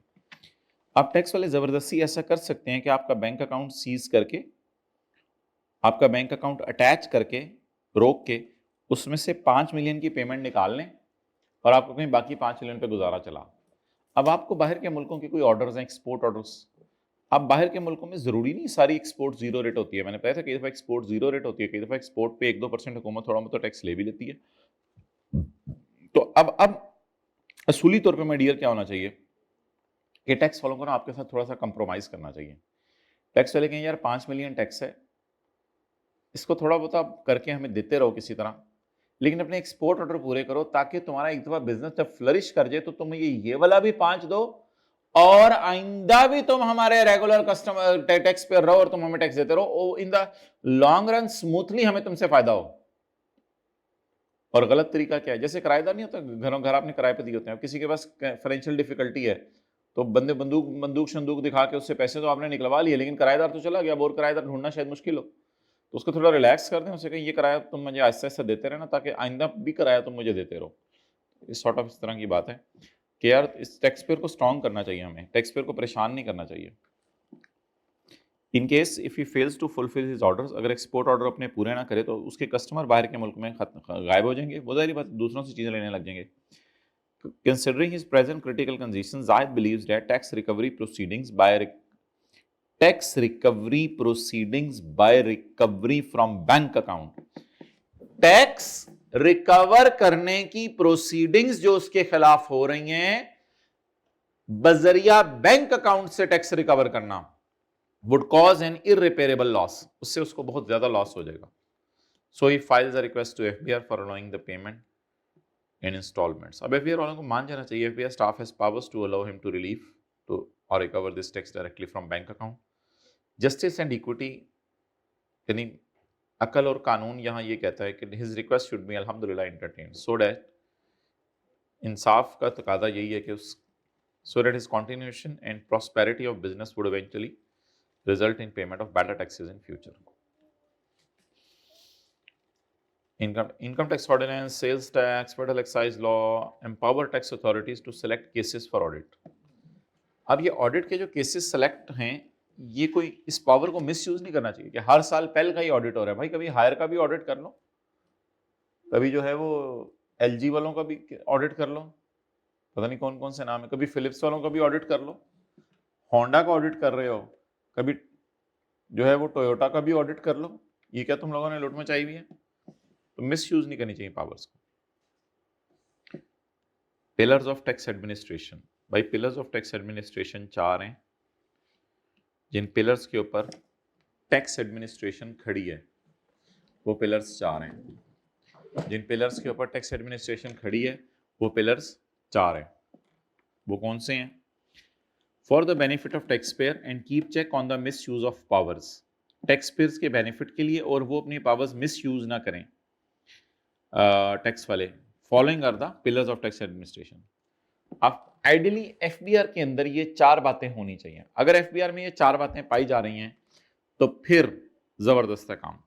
आप टैक्स वाले जबरदस्ती ऐसा कर सकते हैं कि आपका बैंक अकाउंट सीज करके, आपका बैंक अकाउंट अटैच करके, रोक के, उसमें से 5 मिलियन की पेमेंट निकाल लें और आपको कहीं बाकी 5 मिलियन पे गुजारा चला। अब आपको बाहर के मुल्कों के कोई ऑर्डर्स हैं, एक्सपोर्ट ऑर्डर्स, अब बाहर के मुल्कों में जरूरी नहीं सारी एक्सपोर्ट जीरो रेट होती है। मैंने बताया था कई दफा एक्सपोर्ट जीरो रेट होती है, कई दफा एक्सपोर्ट पे 1-2% हुकूमत थोड़ा बहुत टैक्स ले भी लेती है। तो अब असूली तौर पे मैं डियर क्या होना चाहिए कि टैक्स वालों को ना आपके साथ थोड़ा सा कंप्रोमाइज करना चाहिए। टैक्स वाले कहें यार 5 मिलियन टैक्स है, इसको थोड़ा बहुत आप करके हमें देते रहो किसी तरह, लेकिन अपने एक्सपोर्ट ऑर्डर पूरे करो ताकि तुम्हारा एक दफा बिजनेस जब फ्लरिश कर जाए तो तुम ये वाला भी 5 दो और आइंदा भी तुम हमारे रेगुलर कस्टमर टैक्स पे रहो और तुम हमें टैक्स देते रहो, in the long run smoothly हमें तुमसे फायदा हो। और गलत तरीका क्या है, जैसे किराएदार नहीं होता, घर आपने किराए पे दिए होते हैं, किसी के पास फाइनेंशियल डिफिकल्टी है तो बंदे बंदूक शंदूक दिखा के उससे पैसे तो आपने निकलवा लिए, लेकिन किराएदार तो चला गया, और किराएदार ढूंढना शायद मुश्किल हो, तो उसको थोड़ा रिलैक्स कर दें, उसे कहें ये किराया तुम मुझे आहिस्ता आहिस्ता देते रहना ताकि आइंदा भी किराया तुम मुझे देते रहो। इस सॉर्ट ऑफ इस तरह की बात है कि यार इस टैक्स पेयर को स्ट्रॉन्ग करना चाहिए, हमें टैक्स पेयर को परेशान नहीं करना चाहिए। In case if he fails to fulfil his orders, अगर एक्सपोर्ट ऑर्डर अपने पूरे ना करे तो उसके कस्टमर बाहर के मुल्क में गायब हो जाएंगे, वो जाहिर बात दूसरों से चीजें लेने लग जाएंगे। Considering his present critical conditions, Zahid believes that tax recovery proceedings by recovery from bank account, tax recover करने की प्रोसीडिंग्स जो उसके खिलाफ हो रही हैं बजरिया बैंक अकाउंट से टैक्स रिकवर करना, would cause an irreparable loss, उससे उसको बहुत ज्यादा लॉस हो जाएगा। So he files a request to FBR for allowing the payment in installments। अब FBR वालों को मान जाना चाहिए FBR staff has powers to allow him to relieve to or recover this tax directly from bank account। Justice and equity यानी अकल और कानून यहाँ ये कहता है कि his request should be अल्हम्दुलिल्लाह entertained so that इंसाफ का तकादा यही है कि उस so that his continuation and prosperity of business would eventually result in payment of better taxes in future। Income tax ordinance, sales tax, federal excise law empower tax authorities to select cases for audit। अब ये audit के जो cases select हैं, ये कोई इस power को misuse नहीं करना चाहिए कि हर साल पेल का ही ऑडिट हो रहा है। भाई कभी हायर का भी ऑडिट कर लो, कभी जो है वो एलजी वालों का भी ऑडिट कर लो, पता नहीं कौन कौन से नाम है, कभी फिलिप्स वालों का भी ऑडिट कर लो, होंडा का ऑडिट कर रहे हो, कभी जो है वो टोयोटा का भी ऑडिट कर लो। ये क्या तुम लोगों ने लूट मचाई हुई है? तो मिसयूज नहीं करनी चाहिए पावर्स को। पिलर्स ऑफ टैक्स एडमिनिस्ट्रेशन, भाई पिलर्स ऑफ टैक्स एडमिनिस्ट्रेशन 4 हैं, जिन पिलर्स के ऊपर टैक्स एडमिनिस्ट्रेशन खड़ी है वो पिलर्स 4 हैं। जिन पिलर्स के ऊपर टैक्स एडमिनिस्ट्रेशन खड़ी है वो पिलर्स 4 हैं। वो कौन से हैं? For the benefit of tax payer and keep check on the misuse of powers, tax payers के बेनिफिट के लिए और वो अपनी पावर्स मिस यूज ना करें टैक्स वाले। Following are the pillars of tax administration. अब आइडियली एफबीआर के अंदर ये 4 बातें होनी चाहिए। अगर एफबीआर में ये 4 बातें पाई जा रही हैं तो फिर जबरदस्त है काम।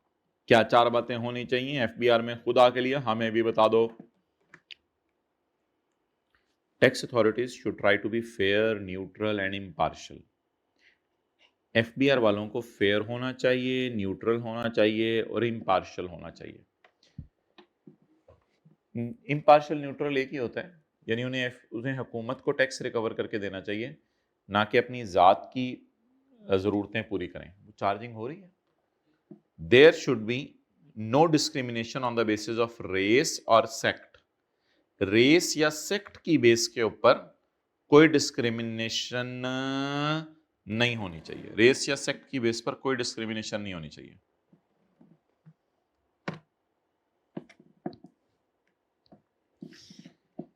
क्या 4 बातें होनी चाहिए एफबीआर में? खुदा के लिए हमें भी बता दो। Tax authorities should try to be fair, neutral and impartial. FBR वालों को फेयर होना चाहिए, न्यूट्रल होना चाहिए और इम्पार्शियल होना चाहिए। इम्पार्शियल न्यूट्रल एक ही होता है, यानी उन्हें हुकूमत को टैक्स रिकवर करके देना चाहिए, ना कि अपनी ज़ात की ज़रूरतें पूरी करें। चार्जिंग हो रही है। There should be no discrimination on the basis of race और सेक्ट। रेस या सेक्ट की बेस के ऊपर कोई डिस्क्रिमिनेशन नहीं होनी चाहिए, रेस या सेक्ट की बेस पर कोई डिस्क्रिमिनेशन नहीं होनी चाहिए।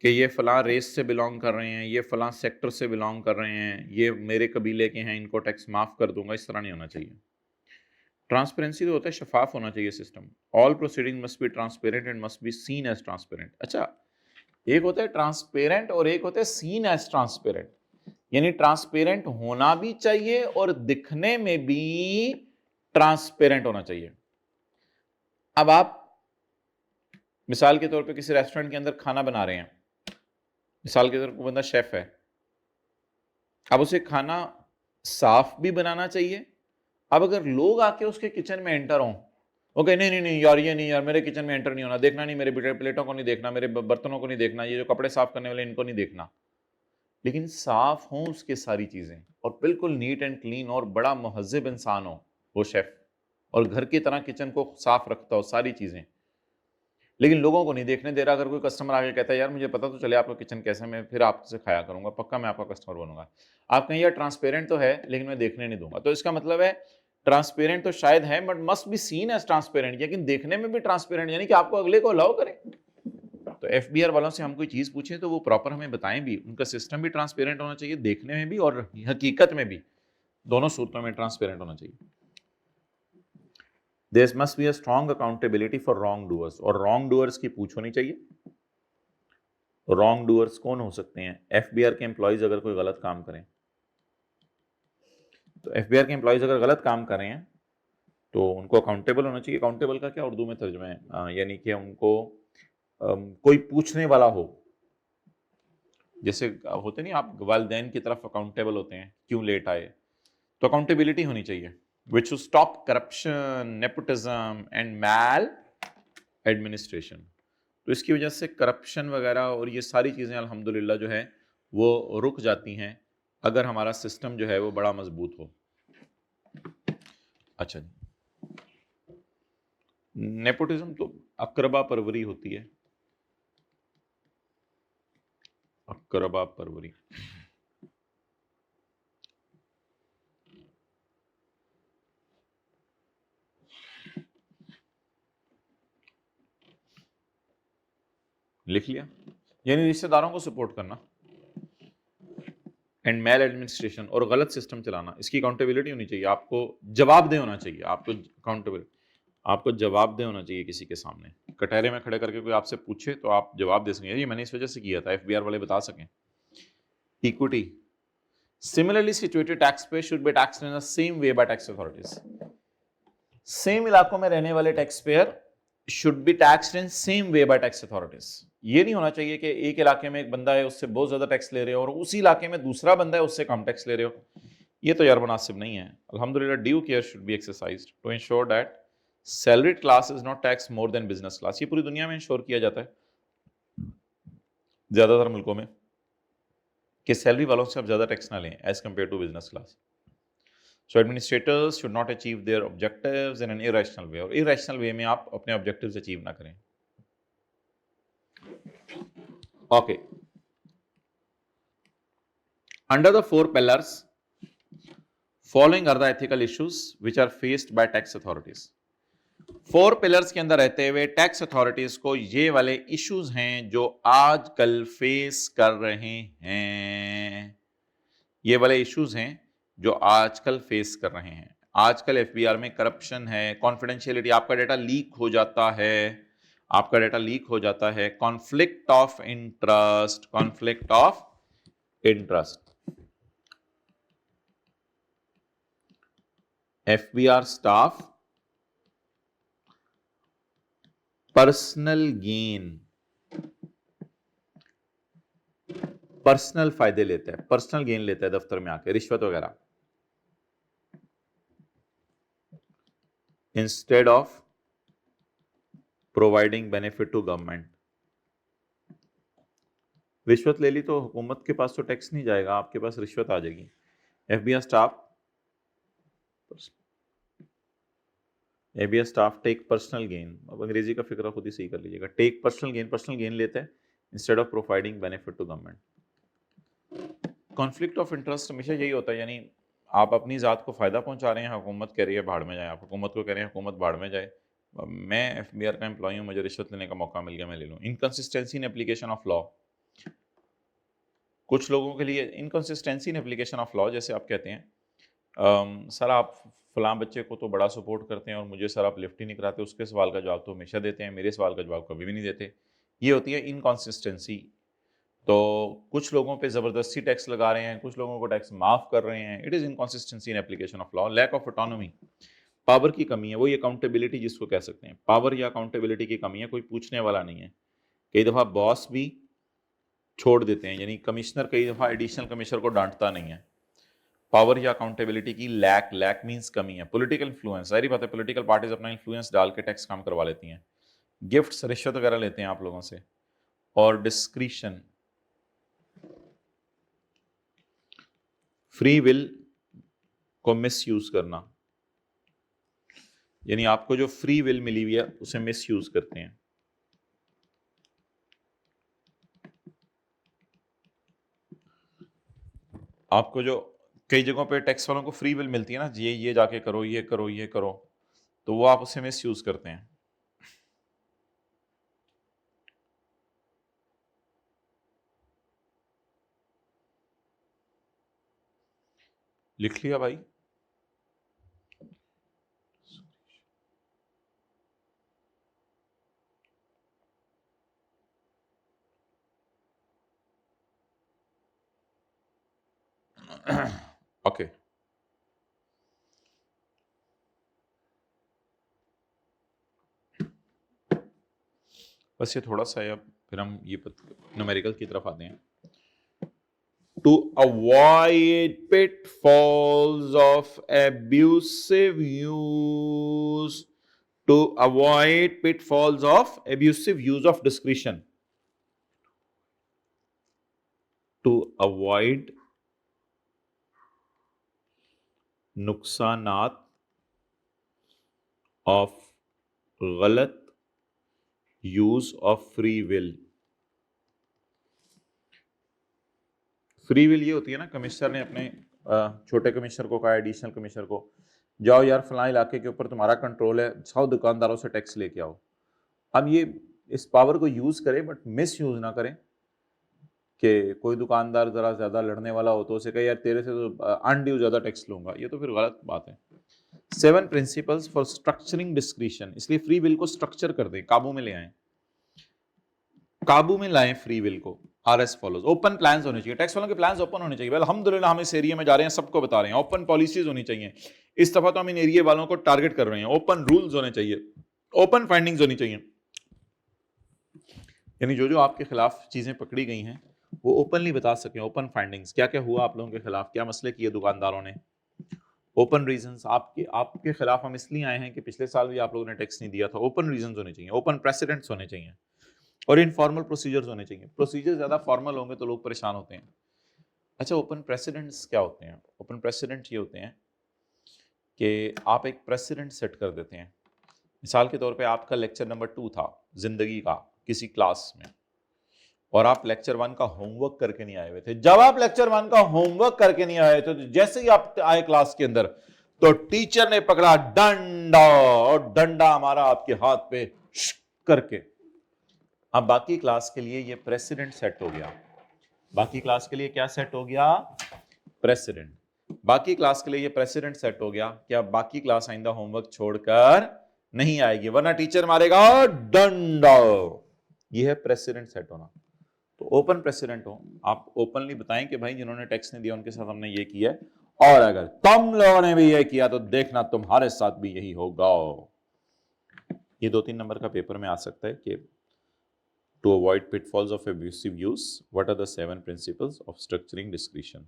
कि ये फलां रेस से बिलोंग कर रहे हैं, ये फलां सेक्टर से बिलोंग कर रहे हैं, ये मेरे कबीले के हैं, इनको टैक्स माफ कर दूंगा, इस तरह नहीं होना चाहिए। ट्रांसपेरेंसी तो होता है, शफाफ होना चाहिए system. All proceeding must be transparent and must be seen as transparent. अच्छा, एक होता है ट्रांसपेरेंट और एक होता है सीन एज ट्रांसपेरेंट। यानी ट्रांसपेरेंट होना भी चाहिए और दिखने में भी ट्रांसपेरेंट होना चाहिए। अब आप मिसाल के तौर पे किसी रेस्टोरेंट के अंदर खाना बना रहे हैं, मिसाल के तौर पर बंदा शेफ है, अब उसे खाना साफ भी बनाना चाहिए। अब अगर लोग आके उसके किचन में एंटर हों, ओके नहीं नहीं नहीं यार, ये नहीं यार, मेरे किचन में एंटर नहीं होना, देखना नहीं, मेरे प्लेटों को नहीं देखना, मेरे बर्तनों को नहीं देखना, ये जो कपड़े साफ करने वाले इनको नहीं देखना, लेकिन साफ हो उसके सारी चीजें और बिल्कुल नीट एंड क्लीन और बड़ा मुहज्जिब इंसान हो वो शेफ, और घर की तरह किचन को साफ रखता हो सारी चीजें, लेकिन लोगों को नहीं देखने दे रहा। अगर कोई कस्टमर आके कहता है यार मुझे पता तो चले आपका किचन कैसा है, मैं फिर आपसे खाया करूंगा, पक्का मैं आपका कस्टमर बनूंगा, आप कहें यार ट्रांसपेरेंट तो है लेकिन मैं देखने नहीं दूंगा, तो इसका मतलब है ट्रांसपेरेंट तो शायद है but must be seen as transparent, लेकिन देखने में भी ट्रांसपेरेंट, यानी कि आपको अगले को अलाउ करें। तो एफबीआर वालों से हम कोई चीज पूछें तो वो प्रॉपर हमें बताएं भी, उनका सिस्टम भी ट्रांसपेरेंट होना चाहिए, देखने में भी और हकीकत में भी, दोनों सूत्रों में ट्रांसपेरेंट होना चाहिए। There must be a strong accountability for wrongdoers, और wrongdoers की पूछ होनी चाहिए। wrongdoers कौन हो सकते हैं? एफबीआर के एम्प्लॉइज अगर कोई गलत काम करें, तो एफबीआर के एम्प्लॉइज अगर गलत काम कर रहे हैं तो उनको अकाउंटेबल होना चाहिए। अकाउंटेबल का क्या उर्दू में तर्जुमा है? यानी कि उनको कोई पूछने वाला हो, जैसे होते नहीं आप वालिदैन की तरफ अकाउंटेबल होते हैं क्यों लेट आए, तो अकाउंटेबिलिटी होनी चाहिए which will stop corruption, nepotism and mal administration। तो इसकी वजह से करप्शन वगैरह और ये सारी चीज़ें अल्हम्दुलिल्लाह जो है वो रुक जाती हैं अगर हमारा सिस्टम जो है वो बड़ा मजबूत हो। अच्छा जी, नेपोटिज्म तो अकरबा परवरी होती है, अकरबा परवरी। लिख लिया, यानी रिश्तेदारों को सपोर्ट करना एंड मेल एडमिनिस्ट्रेशन और गलत सिस्टम चलाना, इसकी अकाउंटेबिलिटी होनी चाहिए, आपको जवाबदेह होना चाहिए, आपको अकाउंटेबल, आपको जवाबदेह होना चाहिए किसी के सामने। कटहरे में खड़े करके कोई आपसे पूछे तो आप जवाब दे सकें, ये मैंने इस वजह से किया था, एफबीआर वाले बता सकें। इक्विटी, सिमिलरली सिचुएटेड टैक्स पे should B taxed in the same way by tax authorities. Same इलाकों में रहने वाले tax payer should be taxed in same way by tax authorities. ये नहीं होना चाहिए कि एक इलाके में एक बंदा है उससे बहुत ज्यादा टैक्स ले रहे हो और उसी इलाके में दूसरा बंदा है उससे कम टैक्स ले रहे हो, ये तो यार मुनासिब नहीं है। अल्हम्दुलिल्लाह due care should be exercised to ensure that salaried class is not tax more than business class. ये पूरी दुनिया में इंश्योर किया जाता है ज्यादातर मुल्कों में कि सैलरी वालों से आप ज्यादा टैक्स ना लें as compare to business class. So administrators should not achieve their objectives in an irrational way, और irrational way में आप अपने objectives achieve ना करें। Okay. Under the 4 pillars, following are the ethical issues which are faced by tax authorities। 4 pillars के अंदर रहते हुए टैक्स अथॉरिटीज को ये वाले इश्यूज हैं जो आजकल फेस कर रहे हैं, ये वाले इश्यूज हैं जो आजकल फेस कर रहे हैं। आजकल एफबीआर में करप्शन है, कॉन्फिडेंशियलिटी, आपका डेटा लीक हो जाता है, आपका डेटा लीक हो जाता है, conflict of interest, conflict of interest. FBR staff personal gain, personal फायदे लेता है, पर्सनल गेन लेता है दफ्तर में आके, रिश्वत वगैरह, instead of providing benefit to government. रिश्वत ले ली तो हुकूमत के पास तो टैक्स नहीं जाएगा, आपके पास रिश्वत आ जाएगी। FBR staff take personal gain, अब अंग्रेजी का फिक्र खुद ही सही कर लीजिएगा, take personal gain, personal gain लेता है instead of providing benefit to government. Conflict of interest हमेशा यही होता है, यानी आप अपनी ज़ात को फ़ायदा पहुंचा रहे हैं, हुकूमत कह रही है भाड़ में जाए, आप हुकूमत को कह रहे हैं हुकूमत भाड़ में जाए। मैं एफबीआर का एम्प्लॉई हूँ, मुझे रिश्वत लेने का मौका मिल गया, मैं ले लूँ। Inconsistency in application of law, कुछ लोगों के लिए inconsistency in application of law, जैसे आप कहते हैं सर आप फलां बच्चे को तो बड़ा सपोर्ट करते हैं और मुझे सर आप लिफ्ट ही नहीं कराते, उसके सवाल का जवाब तो हमेशा देते हैं, मेरे सवाल का जवाब कभी भी नहीं देते। ये होती है इनकंसिस्टेंसी। तो कुछ लोगों पे ज़बरदस्ती टैक्स लगा रहे हैं, कुछ लोगों को टैक्स माफ़ कर रहे हैं। It is inconsistency in application of law. Lack of autonomy, power की कमी है, वही अकाउंटेबिलिटी जिसको कह सकते हैं। पावर या अकाउंटेबिलिटी की कमी है, कोई पूछने वाला नहीं है। कई दफ़ा बॉस भी छोड़ देते हैं, यानी कमिश्नर कई दफ़ा एडिशनल कमिश्नर को डांटता नहीं है। पावर या अकाउंटेबिलिटी की लैक, लैक मींस कमी है। पॉलिटिकल इन्फ्लुएंस, सारी बात है, पॉलिटिकल पार्टीज अपना इन्फ्लुएंस डाल के टैक्स काम करवा लेती हैं। गिफ्ट्स, रिश्वत वगैरह लेते हैं आप लोगों से। और डिस्क्रिशन, फ्री विल को मिस यूज करना, यानी आपको जो फ्री विल मिली हुई है उसे मिस यूज करते हैं। आपको जो कई जगहों पे टैक्स वालों को फ्री विल मिलती है ना, ये जाके करो, ये करो, ये करो, तो वो आप उसे मिस यूज करते हैं। लिख लिया भाई? ओके बस ये थोड़ा सा है, अब फिर हम ये न्यूमेरिकल की तरफ आते हैं। To avoid pitfalls of abusive use, to avoid pitfalls of abusive use of discretion, to avoid नुकसानात of गलत use of free will. Free will ये होती है ना, कमिश्नर ने अपने छोटे कमिश्नर को कहा, एडिशनल कमिश्नर को, जाओ यार फलां इलाके के ऊपर तुम्हारा कंट्रोल है, 100 दुकानदारों से टैक्स लेके आओ। अब ये इस पावर को यूज करें बट मिस यूज ना करें, कि कोई दुकानदार जरा ज्यादा लड़ने वाला हो तो उसे कहे यार तेरे से तो अनड्यू ज्यादा टैक्स लूंगा, ये तो फिर गलत बात है। 7 प्रिंसिपल्स फॉर स्ट्रक्चरिंग डिस्क्रिशन, इसलिए फ्री विल को स्ट्रक्चर कर दें, काबू में ले आए, काबू में लाएं फ्री विल को। R S follows, open plans होने चाहिए, टैक्स वालों के प्लान्स ओपन होने चाहिए। अल्हम्दुलिल्लाह हम इस एरिया में जा रहे हैं, सबको बता रहे हैं, ओपन पॉलिसीज होनी चाहिए। इस दफा तो हम इन एरिया वालों को टारगेट कर रहे हैं, ओपन रूल्स होने चाहिए, ओपन फाइंडिंग्स होनी चाहिए। यानी जो जो आपके खिलाफ चीजें पकड़ी गई हैं वो ओपनली बता सकें, ओपन फाइंडिंग्स, क्या क्या हुआ आप लोगों के खिलाफ, क्या मसले किए दुकानदारों ने, ओपन रीजंस, आपके खिलाफ हम इसलिए आए हैं कि पिछले साल भी आप लोगों ने टैक्स नहीं दिया था। ओपन रीजंस होने चाहिए, ओपन प्रेसिडेंट्स होने चाहिए, और इनफॉर्मल प्रोसीजर्स होने चाहिए। प्रोसीजर ज्यादा फॉर्मल होंगे तो लोग परेशान होते हैं। अच्छा, ओपन प्रेसिडेंट्स क्या होते हैं? ओपन प्रेसिडेंट ये होते हैं कि आप एक प्रेसिडेंट सेट कर देते हैं। मिसाल के तौर पे आपका लेक्चर नंबर 2 था जिंदगी का किसी क्लास में, और आप लेक्चर 1 का होमवर्क करके नहीं आए हुए थे। जब आप लेक्चर 1 का होमवर्क करके नहीं आए थे, तो जैसे ही आप आए क्लास के अंदर तो टीचर ने पकड़ा डंडा, और डंडा हमारा आपके हाथ पे करके। अब बाकी क्लास के लिए ये प्रेसिडेंट सेट हो गया। बाकी क्लास के लिए क्या सेट हो गया? प्रेसिडेंट। बाकी क्लास के लिए ये प्रेसिडेंट सेट हो गया कि अब बाकी क्लास आइंदा होमवर्क छोड़कर नहीं आएगी, वरना टीचर मारेगा डंडा। ये है प्रेसिडेंट सेट होना। तो ओपन प्रेसिडेंट हो, आप ओपनली बताएं कि भाई जिन्होंने टैक्स नहीं दिया उनके साथ हमने ये किया है, और अगर तुम लोगों ने भी ये किया तो देखना तुम्हारे साथ भी यही होगा। ये 2-3 नंबर का पेपर में आ सकता है कि to avoid pitfalls of abusive use, what are the 7 principles of structuring discretion?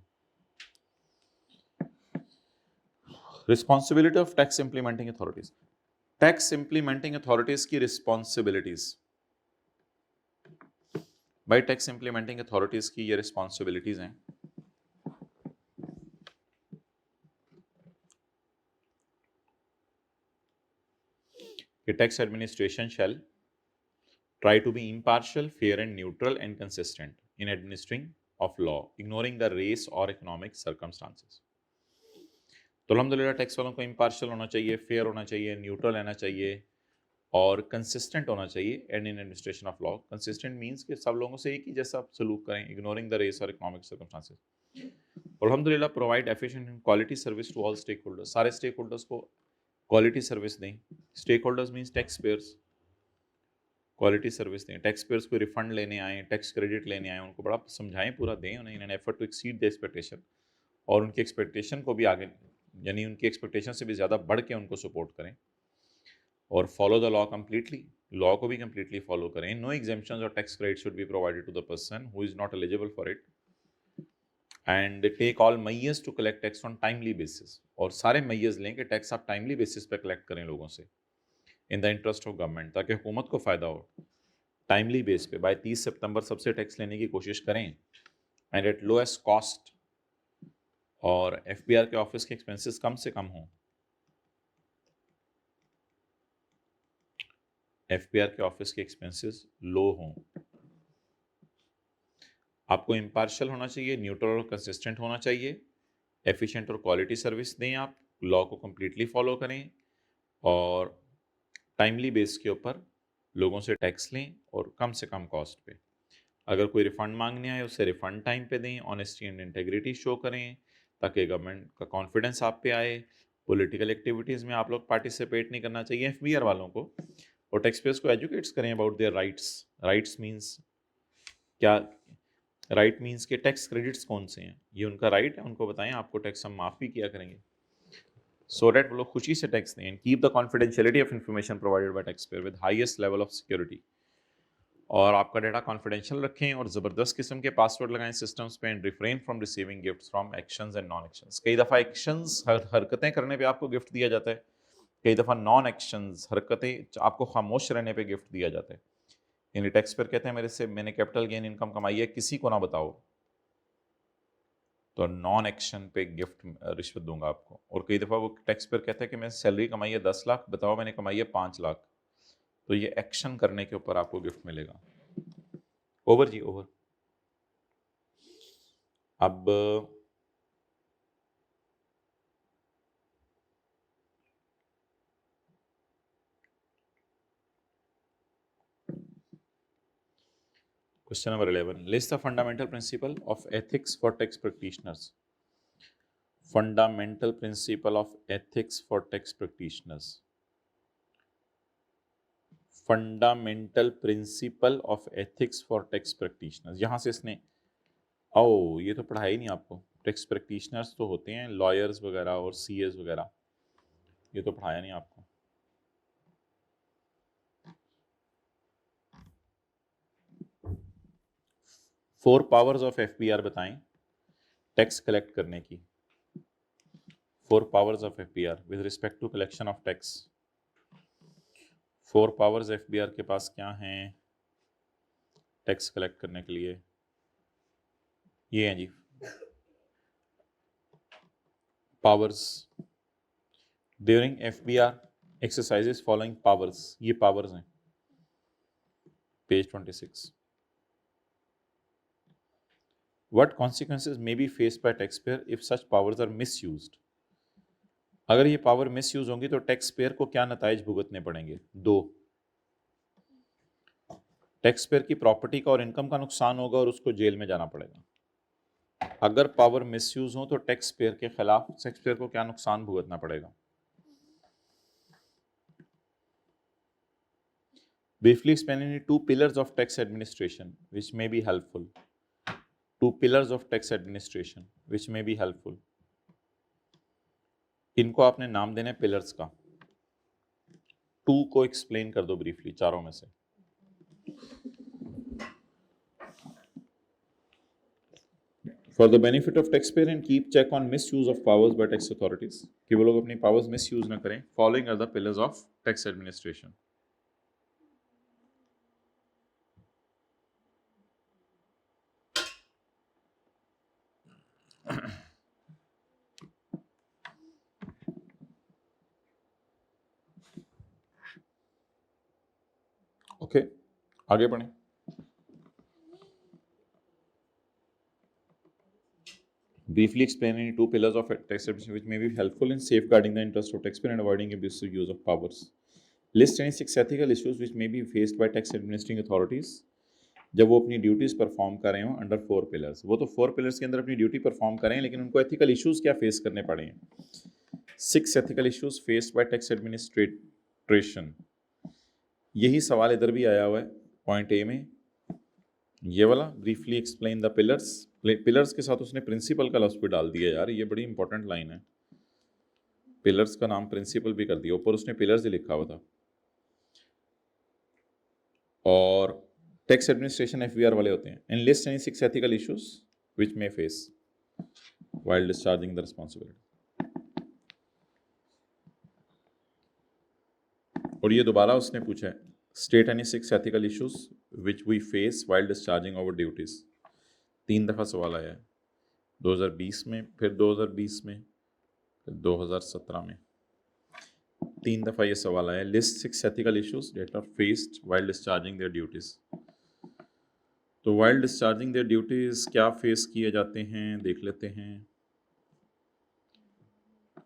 Responsibility of tax implementing authorities. Tax implementing authorities की responsibilities, भाई टैक्स इंप्लीमेंटिंग अथॉरिटीज की ये रिस्पॉन्सिबिलिटीज हैं। कि tax administration shall try to be impartial, fair and neutral and consistent in administering of law ignoring the race और economic circumstances. तो अल्हम्दुलिल्लाह tax वालों को इम्पार्शियल होना चाहिए, फेयर होना चाहिए, न्यूट्रल रहना चाहिए और कंसिस्टेंट होना चाहिए। And in administration of law consistent means कि सब लोगों से एक ही जैसा सलूक करें, इग्नोरिंग द रेस और इकोनॉमिक सर्कमस्टांसेस। अल्हम्दुलिल्लाह provide efficient and quality service to all stakeholders, सारे स्टेक होल्डर्स को क्वालिटी सर्विस दें। Stakeholders means tax payers, quality service दें। टैक्स पेयर्स को रिफंड लेने आए, टैक्स क्रेडिट लेने आए, उनको बड़ा समझाएं, पूरा दें उन्हें in an effort to exceed the expectation, और उनकी एक्सपेक्टेशन को भी आगे, यानी उनकी एक्सपेक्टेशन से भी ज़्यादा बढ़ के उनको सपोर्ट करें। और फॉलो द लॉ कम्प्लीटली, लॉ को भी कम्प्लीटली फॉलो करें। नो एग्जेम्पशंस और tax credit should be provided to the person who is not eligible for it. And take all measures to collect tax on timely basis, और सारे measures लें कि tax आप टाइमली बेसिस पे collect करें लोगों से, in the interest of government, ताकि हुकूमत को फ़ायदा हो। टाइमली बेस पे बाय 30 सितंबर सबसे टैक्स लेने की कोशिश करें, एंड एट लोएस्ट कॉस्ट, और एफबीआर के ऑफिस के एक्सपेंसेस कम से कम हों। एफबीआर के ऑफिस के एक्सपेंसेस लो हों। आपको इम्पार्शियल होना चाहिए, न्यूट्रल और कंसिस्टेंट होना चाहिए, एफिशिएंट और क्वालिटी सर्विस दें, आप लॉ को कम्प्लीटली फॉलो करें, और टाइमली बेस के ऊपर लोगों से टैक्स लें और कम से कम कॉस्ट पे। अगर कोई रिफंड मांगने आए उससे रिफंड टाइम पे दें। ऑनेस्टी एंड इंटेग्रिटी शो करें ताकि गवर्नमेंट का कॉन्फिडेंस आप पे आए। पॉलिटिकल एक्टिविटीज़ में आप लोग पार्टिसिपेट नहीं करना चाहिए एफबीआर वालों को, और टैक्स पेयर्स को एजुकेट्स करें about their rights. Rights means क्या? राइट मीन्स के टैक्स क्रेडिट्स कौन से हैं, ये उनका राइट है, उनको बताएं आपको टैक्स हम माफ़ भी किया करेंगे, सो डैट वो लोग खुशी से टैक्स दें। And keep the confidentiality of information provided by tax payer with highest level of security, और आपका डाटा कॉन्फिडेंशियल रखें और ज़बरदस्त किस्म के पासवर्ड लगाएं सिस्टम्स पे। And refrain from receiving gifts from actions and non actions, कई दफ़ा एक्शंस हरकतें करने पे आपको गिफ्ट दिया जाता है, कई दफ़ा नॉन एक्शंस हरकतें आपको खामोश रहने पे गिफ्ट दिया जाता है। यानी टैक्स पेयर कहते हैं मेरे से मैंने कैपिटल गेन इनकम कमाई है, किसी को ना बताओ, तो नॉन एक्शन पे गिफ्ट रिश्वत दूंगा आपको। और कई दफ़ा वो टैक्स पेयर कहता है कि मैं सैलरी कमाई है 10 लाख, बताओ मैंने कमाई है 5 लाख, तो ये एक्शन करने के ऊपर आपको गिफ्ट मिलेगा। ओवर जी ओवर। अब question number 11, list the fundamental principle of ethics for tax practitioners. Fundamental principle of ethics for tax practitioners. Fundamental principle of ethics for tax practitioners, यहाँ से इसने ओ ये तो पढ़ाया ही नहीं आपको। टैक्स प्रैक्टिशनर्स तो होते हैं लॉयर्स वगैरह और सीएस वगैरह, ये तो पढ़ाया नहीं आपको। फोर पावर्स ऑफ एफबीआर बताएं टैक्स कलेक्ट करने की। Four powers of FBR with respect to collection of tax. Four powers FBR के पास क्या हैं टैक्स कलेक्ट करने के लिए? ये हैं जी powers. During FBR exercises following powers, ये पावर्स हैं page 26। What consequences may be faced by taxpayer if such powers are misused? अगर ये पावर मिसयूज होंगी तो टैक्स पेयर को क्या नताइज भुगतने पड़ेंगे? दो, टैक्स पेयर की प्रॉपर्टी का और इनकम का नुकसान होगा और उसको जेल में जाना पड़ेगा। अगर पावर मिसयूज हो तो टैक्स पेयर के खिलाफ टैक्स पेयर को क्या नुकसान भुगतना पड़ेगा? Briefly explaining two pillars of tax administration which may be helpful. Two pillars of tax administration which may be helpful. इनको आपने नाम देने पिलर्स का। टू को एक्सप्लेन कर दो ब्रीफली चारों में से। For the benefit of taxpayer and keep check on misuse of powers by tax authorities, कि वो लोग अपनी पावर्स मिसयूज ना करें। Following are the pillars of tax administration. Okay, आगे बढ़ें। Briefly explain any two pillars of tax administration which may be helpful in safeguarding the interest of taxpayer and avoiding abusive use of powers. List any 6 ethical issues which may be faced by tax administering authorities जब वो अपनी duties perform कर रहे हो under 4 pillars. वो तो 4 pillars के अंदर अपनी ड्यूटी परफॉर्म करें, लेकिन उनको एथिकल इश्यूज क्या फेस करने पड़े हैं। 6 ethical issues faced by tax administration, यही सवाल इधर भी आया हुआ है पॉइंट ए में, ये वाला। Briefly explain the pillars, pillars के साथ उसने प्रिंसिपल का लफ्ज भी डाल दिया यार, ये बड़ी इंपॉर्टेंट लाइन है। पिलर्स का नाम प्रिंसिपल भी कर दिया, ऊपर उसने पिलर्स ही लिखा हुआ था। और टैक्स एडमिनिस्ट्रेशन एफबीआर वाले होते हैं। And list any 6 ethical issues which may face while discharging the responsibility. और ये दोबारा उसने पूछा है, state any 6 ethical issues which we face while discharging our duties. 3 दफ़ा सवाल आया है, 2020 में, फिर 2020 में, फिर 2017 में, 3 दफ़ा ये सवाल आया। List 6 ethical issues that are faced while discharging their duties. तो व्हाइल डिस्चार्जिंग देयर ड्यूटीज क्या फेस किए जाते हैं देख लेते हैं।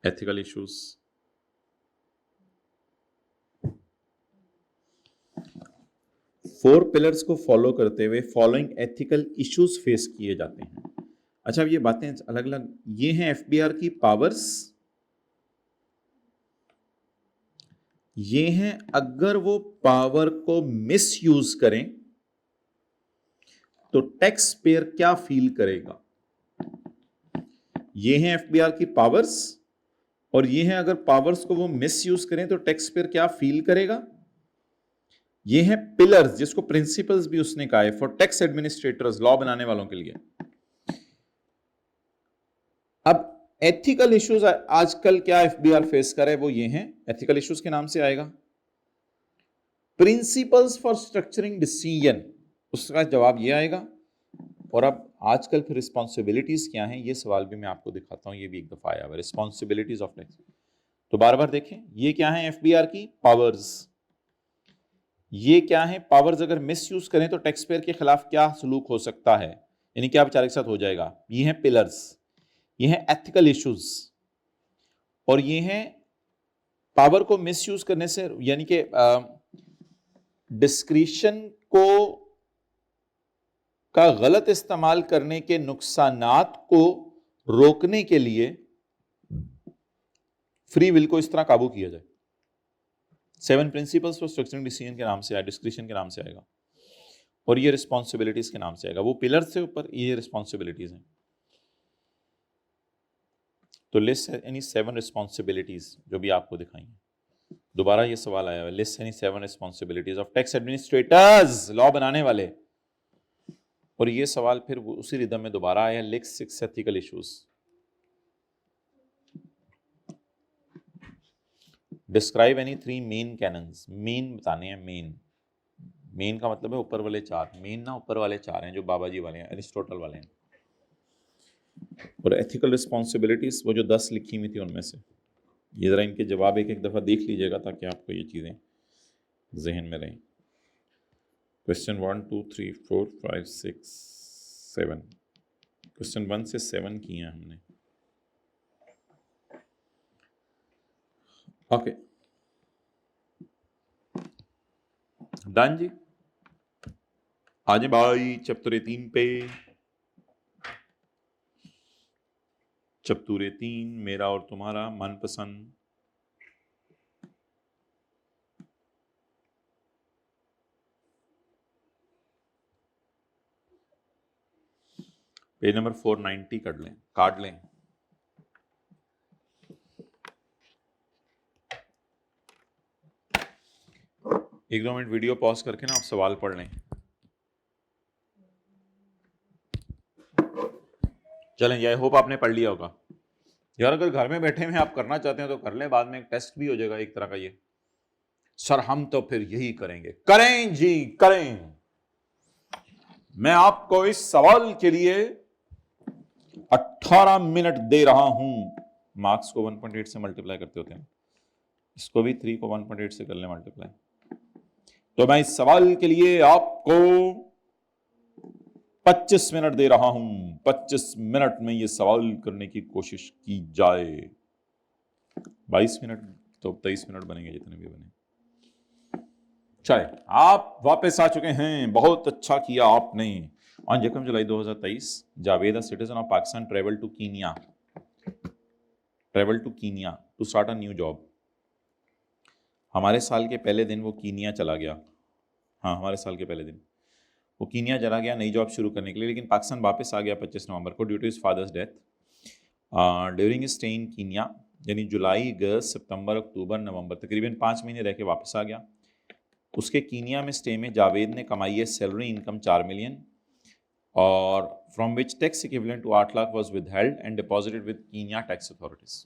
एथिकल इश्यूज, फोर पिलर्स को फॉलो करते हुए फॉलोइंग एथिकल इश्यूज फेस किए जाते हैं। अच्छा, अब ये बातें अलग अलग, ये हैं एफबीआर की पावर्स, ये हैं अगर वो पावर को मिसयूज करें तो टैक्स पेयर क्या फील करेगा। ये हैं एफबीआर की पावर्स, और ये हैं अगर पावर्स को वो मिसयूज करें तो टैक्स पेयर क्या फील करेगा। ये हैं पिलर्स, जिसको प्रिंसिपल्स भी उसने कहा है फॉर टैक्स एडमिनिस्ट्रेटर्स, लॉ बनाने वालों के लिए। अब एथिकल इश्यूज आजकल क्या एफबीआर फेस करे, वो ये हैं, एथिकल इश्यूज के नाम से आएगा। प्रिंसिपल्स फॉर स्ट्रक्चरिंग डिसीजन, उसका जवाब ये आएगा। और अब आजकल फिर रिस्पॉन्सिबिलिटीज क्या हैं, ये सवाल भी मैं आपको दिखाता हूं, ये भी एक दफा आया हुआ, रिस्पॉन्सिबिलिटीज ऑफ टैक्स। तो बार बार देखें, ये क्या है एफबीआर की पावर्स, ये क्या है पावर्स, अगर मिसयूज करें तो टैक्स पेयर के खिलाफ क्या सलूक हो सकता है, यानी क्या बेचारे के साथ हो जाएगा। ये हैं पिलर्स, ये हैं एथिकल इश्यूज, और ये हैं पावर को मिसयूज करने से, यानी कि डिस्क्रिशन को का गलत इस्तेमाल करने के नुकसानात को रोकने के लिए फ्री विल को इस तरह काबू किया जाए। 7 प्रिंसिपल्स फॉर स्ट्रक्चरिंग डिसीजन के नाम से आया, डिस्क्रिशन के नाम से आएगा, और ये रिस्पॉन्सिबिलिटीज के नाम से आएगा। वो पिलर से ऊपर ये रिस्पॉन्सिबिलिटीज हैं। तो लिस्ट एनी 7 रिस्पॉन्सिबिलिटीज जो भी आपको दिखाएंगे। दोबारा ये सवाल आया है, list any 7 responsibilities of tax administrators, law बनाने वाले। और ये सवाल फिर उसी रिदम में दोबारा आया, list 6 ethical issues. Describe any 3 main cannons, main बताने हैं, मेन का मतलब है ऊपर वाले 4, मेन ना ऊपर वाले 4 हैं जो बाबा जी वाले हैं, एरिस्टोटल वाले हैं। और एथिकल रिस्पॉन्सिबिलिटीज वो जो 10 लिखी हुई थी उनमें से, ये जरा इनके जवाब एक एक दफा देख लीजिएगा ताकि आपको ये चीजें जहन में रहें। क्वेश्चन 1 2 3 4 5 6 7, क्वेश्चन 1 से 7 किए हैं हमने। ओके डन जी, आज भाई चैप्टर 3 पे। चैप्टर 3 मेरा और तुम्हारा मनपसंद। पेज नंबर 490 कर लें, काट लें। एक 2 मिनट वीडियो पॉज करके ना आप सवाल पढ़ लें। चलें, आई होप आपने पढ़ लिया होगा यार। अगर घर में बैठे हुए आप करना चाहते हैं तो कर लें, बाद में एक टेस्ट भी हो जाएगा एक तरह का। ये सर हम तो फिर यही करेंगे, करें जी करें। मैं आपको इस सवाल के लिए 18 मिनट दे रहा हूं। मार्क्स को 1.8 से मल्टीप्लाई करते होते हैं, इसको भी 3 को 1.8 से कर लें मल्टीप्लाई। तो मैं इस सवाल के लिए आपको 25 मिनट दे रहा हूं, 25 मिनट में ये सवाल करने की कोशिश की जाए। 22 मिनट तो 23 मिनट बनेंगे जितने भी बने। चले, आप वापस आ चुके हैं, बहुत अच्छा किया आपने। On 2 July 2023, Javed, a citizen of Pakistan, traveled to Kenya to start a new job। हमारे साल के पहले दिन वो कीनिया चला गया। हाँ, हमारे साल के पहले दिन वो कीनिया चला गया नई जॉब शुरू करने के लिए, लेकिन पाकिस्तान वापस आ गया 25 नवंबर को due to his father's death. During his stay in Kenya, यानी जुलाई, अगस्त, सितंबर, अक्टूबर, नवंबर, तकरीबन 5 महीने रह के वापस आ गया। उसके कीनिया में स्टे में जावेद ने कमाई है सैलरी इनकम 4 मिलियन, और from which tax equivalent to 8 lakh was withheld and deposited with Kenya tax authorities.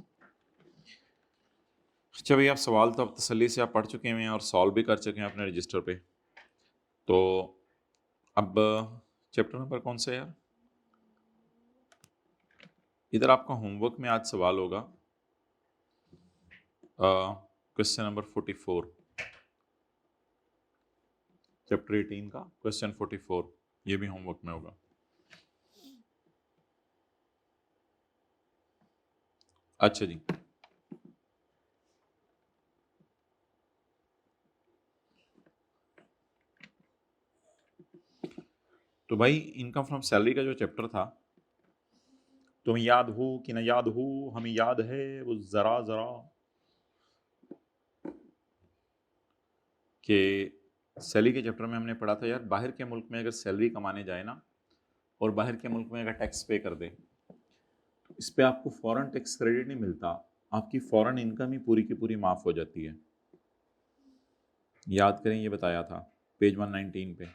अच्छा भाई, आप सवाल तो अब तसल्ली से आप पढ़ चुके हैं और सॉल्व भी कर चुके हैं अपने रजिस्टर पे। तो अब चैप्टर नंबर कौन सा है यार? इधर आपका होमवर्क में आज सवाल होगा क्वेश्चन नंबर 44, चैप्टर 18 का क्वेश्चन 44, ये भी होमवर्क में होगा। अच्छा जी, तो भाई इनकम फ्रॉम सैलरी का जो चैप्टर था, तुम्हें याद हो कि ना याद हो, हमें याद है वो जरा जरा कि सैलरी के चैप्टर में हमने पढ़ा था यार, बाहर के मुल्क में अगर सैलरी कमाने जाए ना और बाहर के मुल्क में अगर टैक्स पे कर दे, इस पे आपको फॉरेन टैक्स क्रेडिट नहीं मिलता, आपकी फॉरेन इनकम ही पूरी की पूरी माफ हो जाती है। याद करें, ये बताया था पेज 119 पे।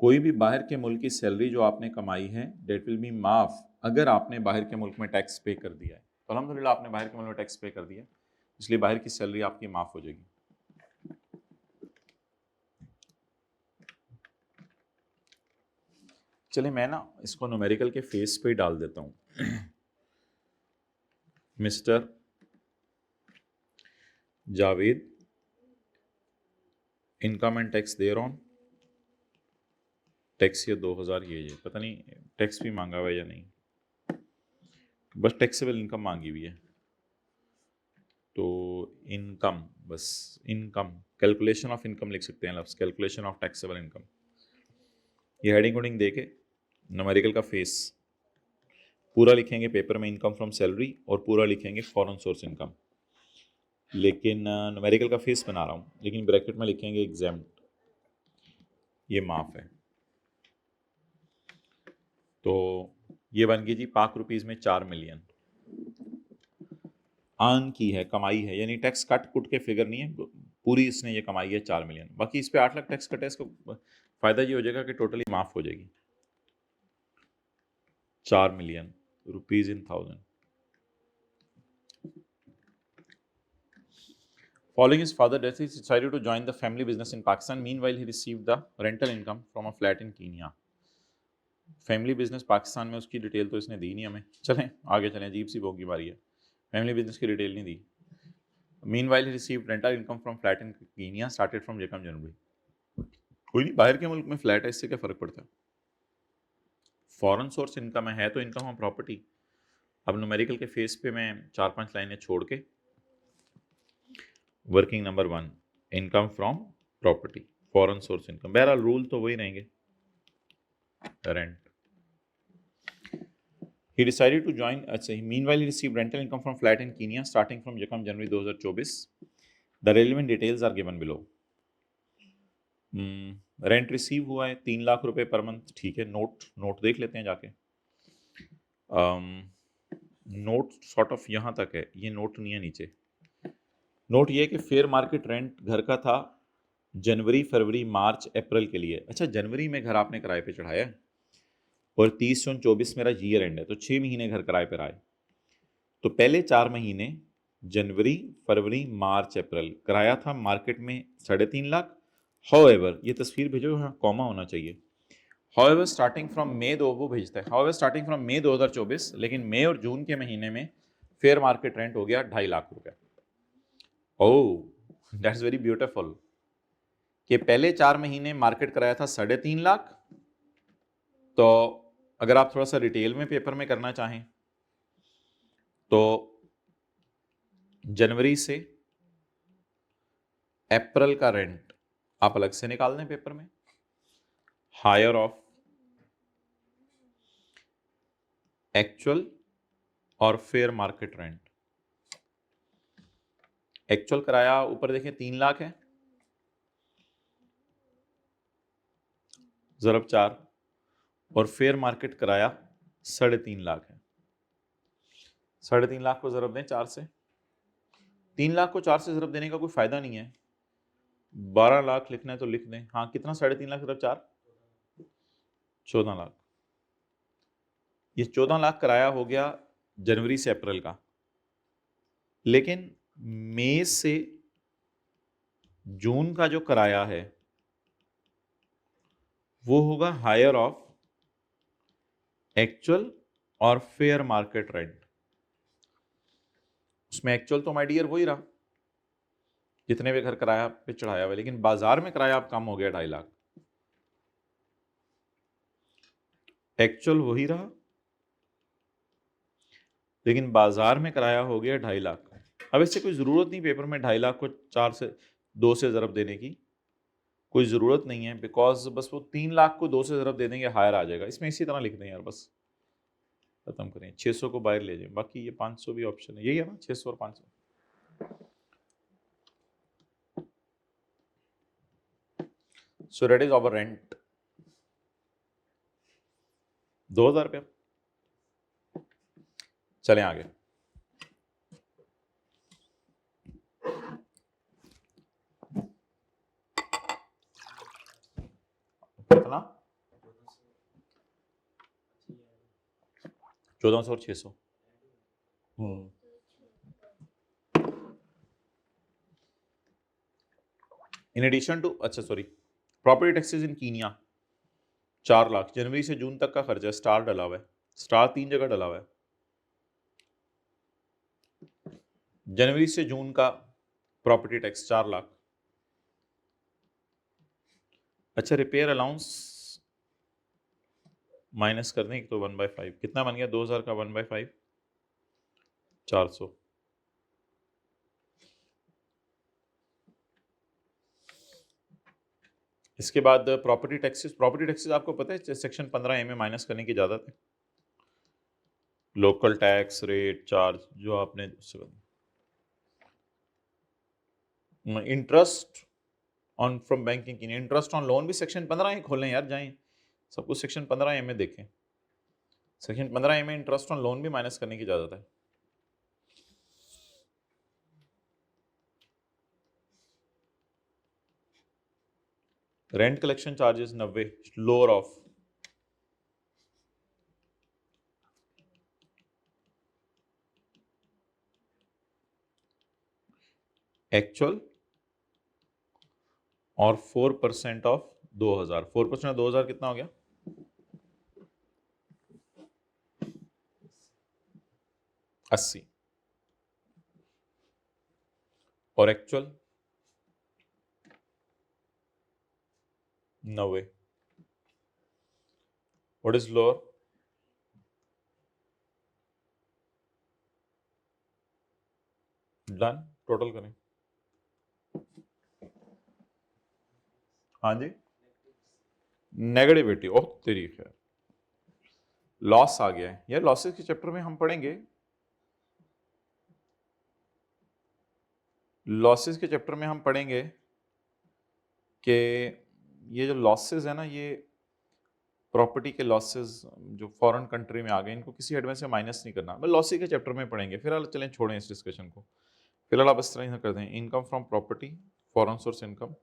कोई भी बाहर के मुल्क की सैलरी जो आपने कमाई है, डेट विल बी माफ अगर आपने बाहर के मुल्क में टैक्स पे कर दिया है। तो अल्हम्दुलिल्लाह आपने बाहर के मुल्क में टैक्स पे कर दिया, इसलिए बाहर की सैलरी आपकी माफ हो जाएगी। चलिए मैं ना इसको न्यूमेरिकल के फेस पे ही डाल देता हूं। Mister Javed, income and tax thereon, tax ये 2000, ये पता नहीं टैक्स भी मांगा हुआ है या नहीं, बस टैक्सेबल इनकम मांगी हुई है। तो इनकम, बस इनकम, कैलकुलेशन ऑफ इनकम लिख सकते हैं लफ्ज़, कैलकुलेशन ऑफ टैक्सेबल इनकम। ये हेडिंग वोडिंग दे के न्यूमेरिकल का फेस पूरा लिखेंगे पेपर में, इनकम फ्रॉम सैलरी, और पूरा लिखेंगे फॉरेन सोर्स इनकम। लेकिन न्यूमेरिकल का फेस बना रहा हूँ, लेकिन ब्रैकेट में लिखेंगे एग्जाम्प्ट, ये माफ है। तो ये बन गई जी पाक रुपीज़ में 4 मिलियन अर्न की है, कमाई है, यानी टैक्स कट कुट के फिगर नहीं है, पूरी इसने ये कमाई है 4 मिलियन। बाकी इस पे 8 लाख टैक्स कटे, इसको फायदा ये हो जाएगा कि टोटली माफ हो जाएगी। 4 million rupees in 1000। Following his father's death, he decided to join the family business in Pakistan. Meanwhile, he received the rental income from a flat in Kenya. Family business Pakistan में, उसकी डिटेल तो इसने दी नहीं हमें। चलें आगे चलें, अजीब सी भोगी बारी है, फैमिली बिजनेस की डिटेल नहीं दी। Meanwhile he received rental income from flat in Kenya started from जेकम जनवरी। कोई नहीं, बाहर के मुल्क में फ्लैट है, इससे क्या फ़र्क पड़ता है, फॉरेन सोर्स इनकम है तो इनकम ऑन प्रॉपर्टी। अब न्यूमेरिकल के फेस पे मैं 4-5 लाइनें छोड़ के working number 1, income from property, foreign source income, बहरहाल रूल तो वही रहेंगे, rent. He decided to join. Meanwhile, he received rental income from flat in Kenya starting from January 2024. The relevant details are given below. Rent receive हुआ है 3 लाख रुपए per month, ठीक है। Note देख लेते हैं जाके। नोट सॉर्ट ऑफ यहाँ तक है, ये नोट नहीं है नीचे। नोट ये है कि फेयर मार्केट रेंट घर का था जनवरी, फरवरी, मार्च, अप्रैल के लिए। अच्छा, जनवरी में घर आपने किराए पे चढ़ाया है और 30/6/24 मेरा ईयर एंड है, तो 6 महीने घर किराए पर आए। तो पहले 4 महीने जनवरी, फरवरी, मार्च, अप्रैल किराया था मार्केट में 3.5 लाख। हाउएवर, ये तस्वीर भेजो, यहाँ कॉमा होना चाहिए। हाउएवर स्टार्टिंग फ्रॉम मई, वो भेजता है, हाउएवर स्टार्टिंग फ्रॉम मई 2024, लेकिन मई और जून के महीने में फेयर मार्केट रेंट हो गया 2.5 लाख रुपए। ओह दैट्स वेरी ब्यूटीफुल कि पहले 4 महीने मार्केट कराया था 3.5 लाख तो अगर आप थोड़ा सा डिटेल में पेपर में करना चाहें तो जनवरी से अप्रैल का रेंट आप अलग से निकाल दें पेपर में, हायर ऑफ एक्चुअल और फेयर मार्केट रेंट। एक्चुअल किराया ऊपर देखें 3 लाख है, ज़रब 4, और फेयर मार्केट किराया 3.5 लाख है। 3.5 लाख को ज़रब दें 4 से, 3 लाख को 4 से ज़रब देने का कोई फायदा नहीं है। 12 लाख लिखना है तो लिख दें। हाँ, कितना 3.5 लाख ज़रब 4, 14 लाख। ये 14 लाख किराया हो गया जनवरी से अप्रैल का, लेकिन मई से जून का जो किराया है वो होगा हायर ऑफ एक्चुअल और फेयर मार्केट रेंट। उसमें एक्चुअल तो माय डियर वही रहा जितने भी घर किराया पे चढ़ाया हुआ, लेकिन बाजार में किराया अब कम हो गया 2.5 लाख। एक्चुअल वही रहा लेकिन बाजार में किराया हो गया 2.5 लाख। अब इससे कोई ज़रूरत नहीं पेपर में 2.5 लाख को 2 से ज़रब देने की, कोई ज़रूरत नहीं है, बिकॉज बस वो 3 लाख को 2 से ज़रब दे देंगे, हायर आ जाएगा। इसमें इसी तरह लिख दें यार, बस खत्म करें। 600 को बाहर ले जाए, बाकी ये 500 भी ऑप्शन है, यही है ना, 600 और 500। So that is our rent 2000 रुपया। चलें आगे। कितना? 1400 और 600। इन एडिशन टू, अच्छा sorry, property taxes in Kenya 4 lakh. जनवरी से जून तक का खर्चा, स्टार डला हुआ है, स्टार 3 जगह डला हुआ है। जनवरी से जून का प्रॉपर्टी टैक्स 4 लाख। अच्छा, रिपेयर अलाउंस माइनस कर दें तो 1/5, कितना बन गया? 2000 का 1/5, 400। इसके बाद प्रॉपर्टी टैक्सेस आपको पता है सेक्शन 15A में माइनस करने की इजाजत है। लोकल टैक्स रेट चार्ज जो आपने उससे, interest on from banking, interest on loan भी सेक्शन 15A खोलें यार, जाएं सब कुछ सेक्शन 15A में देखें। सेक्शन 15A में इंटरेस्ट ऑन लोन भी माइनस करने की इजाजत है। Rent collection charges 90, lower of actual और 4% ऑफ 2000। 4% ऑफ 2000 कितना हो गया? 80, और actual 90। What is lower? Done, total करें। हाँ जी, नेगेटिविटी, ओह तेरी खैर, लॉस आ गया है यार। लॉसेस के चैप्टर में हम पढ़ेंगे, लॉसेस के चैप्टर में हम पढ़ेंगे कि ये जो लॉसेस है ना, ये प्रॉपर्टी के लॉसेस जो फॉरेन कंट्री में आ गए, इनको किसी हेड में से माइनस नहीं करना। मैं लॉसेस के चैप्टर में पढ़ेंगे। फिलहाल चलें छोड़ें इस डिस्कशन को, फिलहाल आप इस तरह ही कर दें, income from property, foreign source income,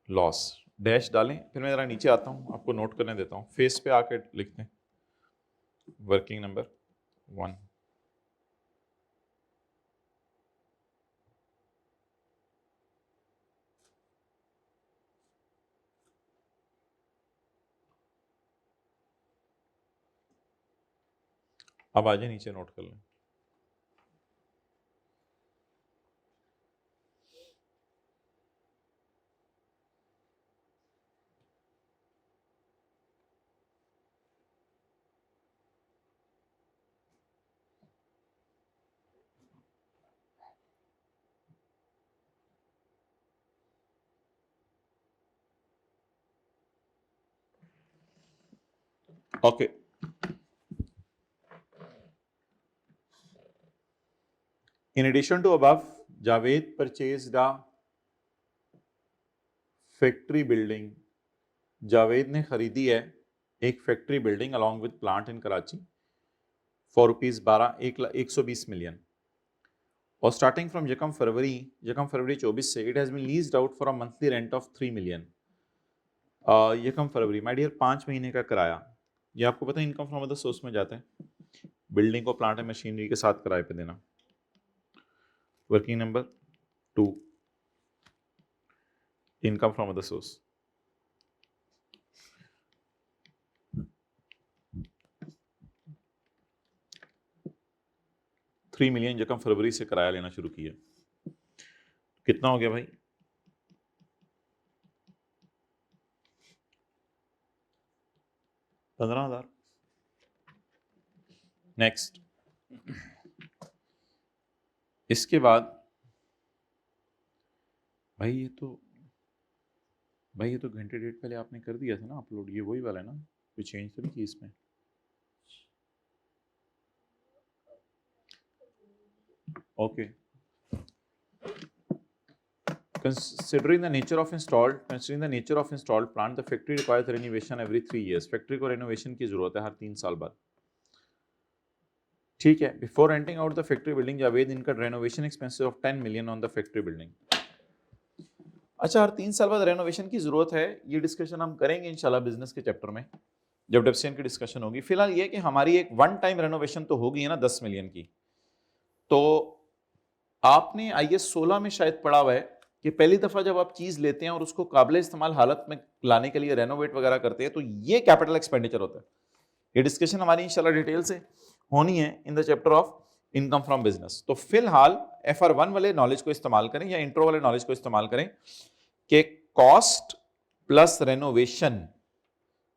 loss, dash डालें। फिर मैं ज़रा नीचे आता हूँ, आपको नोट करने देता हूँ, फेस पे आके लिखते हैं वर्किंग नंबर 1। अब आ जाए नीचे, नोट कर लें। Okay, in addition to above, Javed purchased a factory building, Javed ने खरीदी है एक factory building along with plant in Karachi for ₹12 120 million, और स्टार्टिंग फ्रॉम यकम फरवरी 24 से it has been leased out for a monthly rent of 3 million. यकम फरवरी, माय डियर, 5 महीने का किराया। ये आपको पता है इनकम फ्रॉम अदर सोर्स में जाता है, बिल्डिंग को प्लांट एंड मशीनरी के साथ किराए पे देना। Working number 2, income from other source. $3 million यकम फरवरी से किराया लेना शुरू किया। कितना हो गया भाई? 15,000। नेक्स्ट, इसके बाद भाई ये तो घंटे डेट पहले आपने कर दिया था ना अपलोड, ये वही वाला है ना, कोई चेंज तो नहीं की इसमें? Okay, considering the nature of installed plant, the factory requires renovation every 3 years। Factory को रेनोवेशन की जरूरत है हर 3 साल बाद। ठीक है, before renting out the factory building, Javed incurred renovation expenses of 10 million on the factory building. अच्छा, हर 3 साल बाद रेनोवेशन की जरूरत है, ये डिस्कशन हम करेंगे इंशाल्लाह बिजनेस के चैप्टर में जब डेप्सियन की डिस्कशन होगी। फिलहाल ये कि हमारी एक वन टाइम रेनोवेशन तो होगी है ना 10 मिलियन की। तो आपने IS 16 में शायद पढ़ा हुआ है कि पहली दफा जब आप चीज लेते हैं और उसको काबिल इस्तेमाल हालत में लाने के लिए रेनोवेट वगैरह करते हैं तो ये कैपिटल एक्सपेंडिचर होता है। ये डिस्कशन हमारी इंशाल्लाह डिटेल से होनी है in the chapter of income from business. तो फिलहाल FR1 वाले नॉलेज को इस्तेमाल करें या इंट्रो वाले नॉलेज को इस्तेमाल करें कि कॉस्ट प्लस रेनोवेशन,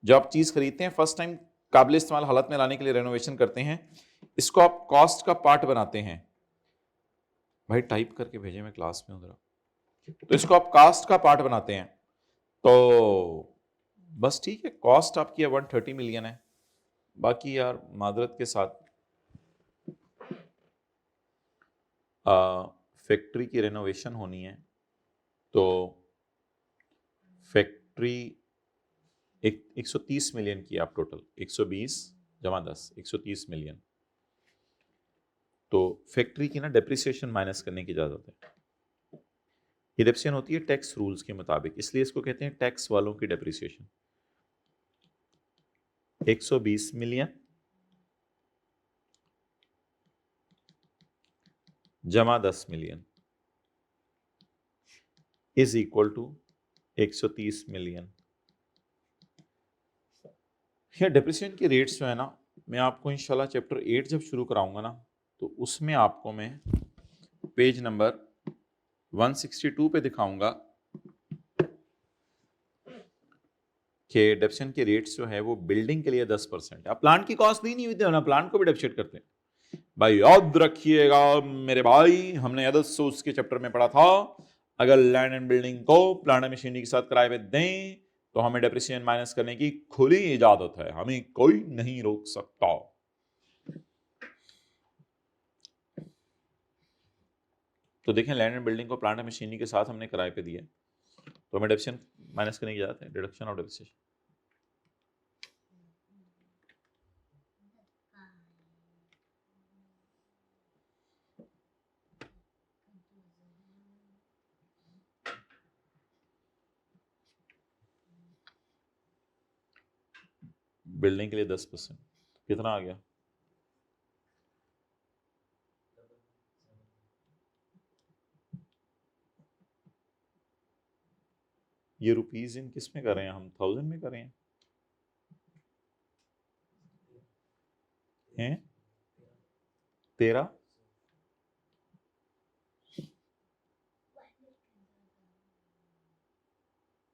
जब आप चीज खरीदते हैं फर्स्ट टाइम काबिल इस्तेमाल हालत में लाने के लिए रेनोवेशन करते हैं, इसको आप कॉस्ट का पार्ट बनाते हैं। भाई टाइप करके भेजे, मैं क्लास में उधर। तो इसको आप कॉस्ट का पार्ट बनाते हैं। तो बस ठीक है, कॉस्ट आपकी 130 मिलियन है। बाकी यार मादरत के साथ फैक्ट्री की रेनोवेशन होनी है, तो फैक्ट्री 130 मिलियन की आप टोटल, 120 जमा 10 130 मिलियन। तो फैक्ट्री की ना डेप्रिसिएशन माइनस करने की इजाजत है। ये डेप्रिसिएशन होती है टैक्स रूल्स के मुताबिक, इसलिए इसको कहते हैं टैक्स वालों की डेप्रिसिएशन। 120 मिलियन जमा 10 million is equal to 130 million. ये डेप्रिसिएशन के रेट्स जो है ना, मैं आपको इंशाल्लाह चैप्टर 8 जब शुरू कराऊंगा ना, तो उसमें आपको मैं पेज नंबर 162 पे दिखाऊंगा कि डेप्रिसिएशन के रेट्स जो है वो बिल्डिंग के लिए 10%। आप प्लांट की कॉस्ट नहीं हुई थी ना, प्लांट को भी डेप्रिसिएट करते हैं। भाई याद रखिएगा मेरे भाई, हमने अदर सोर्स के चैप्टर में पढ़ा था, अगर लैंड एंड बिल्डिंग को प्लांट मशीनरी के साथ किराए पे दें तो हमें डेप्रिसिएशन माइनस करने की खुली इजाजत है, हमें कोई नहीं रोक सकता। तो देखें, लैंड एंड बिल्डिंग को प्लांट मशीनरी के साथ हमने किराए पे दिया, तो हमें डेप्रिसिएशन माइनस करने की इजाजत है, डिडक्शन ऑफ डेप्रिसिएशन। बिल्डिंग के लिए 10%, कितना आ गया? ये रुपीज इन किस में कर रहे हैं हम? 1000 में कर रहे हैं? 13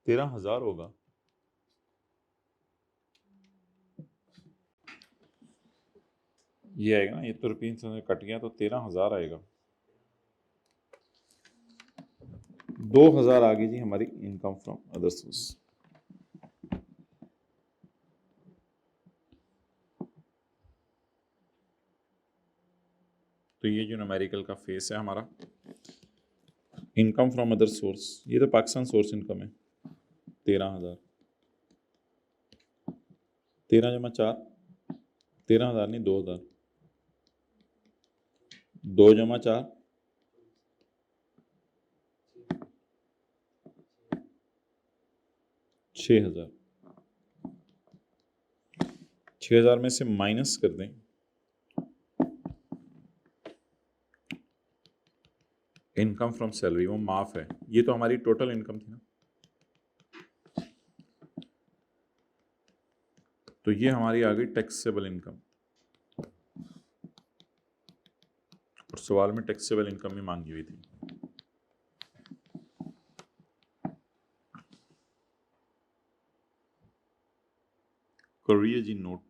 13,000 होगा। ये आएगा ना, ये तो रुपीज से कट गया तो 13,000 आएगा। 2,000 आ गई जी हमारी इनकम फ्रॉम अदर सोर्स। तो ये जो न्यूमेरिकल का फेस है हमारा, इनकम फ्रॉम अदर सोर्स, ये तो पाकिस्तान सोर्स इनकम है 13,000, 13 जमा 4, 13,000 नहीं 2,000, 2 जमा 4, 6,000, 6,000 में से माइनस कर दें इनकम फ्रॉम सैलरी, वो माफ है, ये तो हमारी टोटल इनकम थी ना, तो ये हमारी आ गई टैक्सेबल इनकम, और सवाल में टैक्सेबल इनकम भी मांगी हुई थी। करिए जी नोट।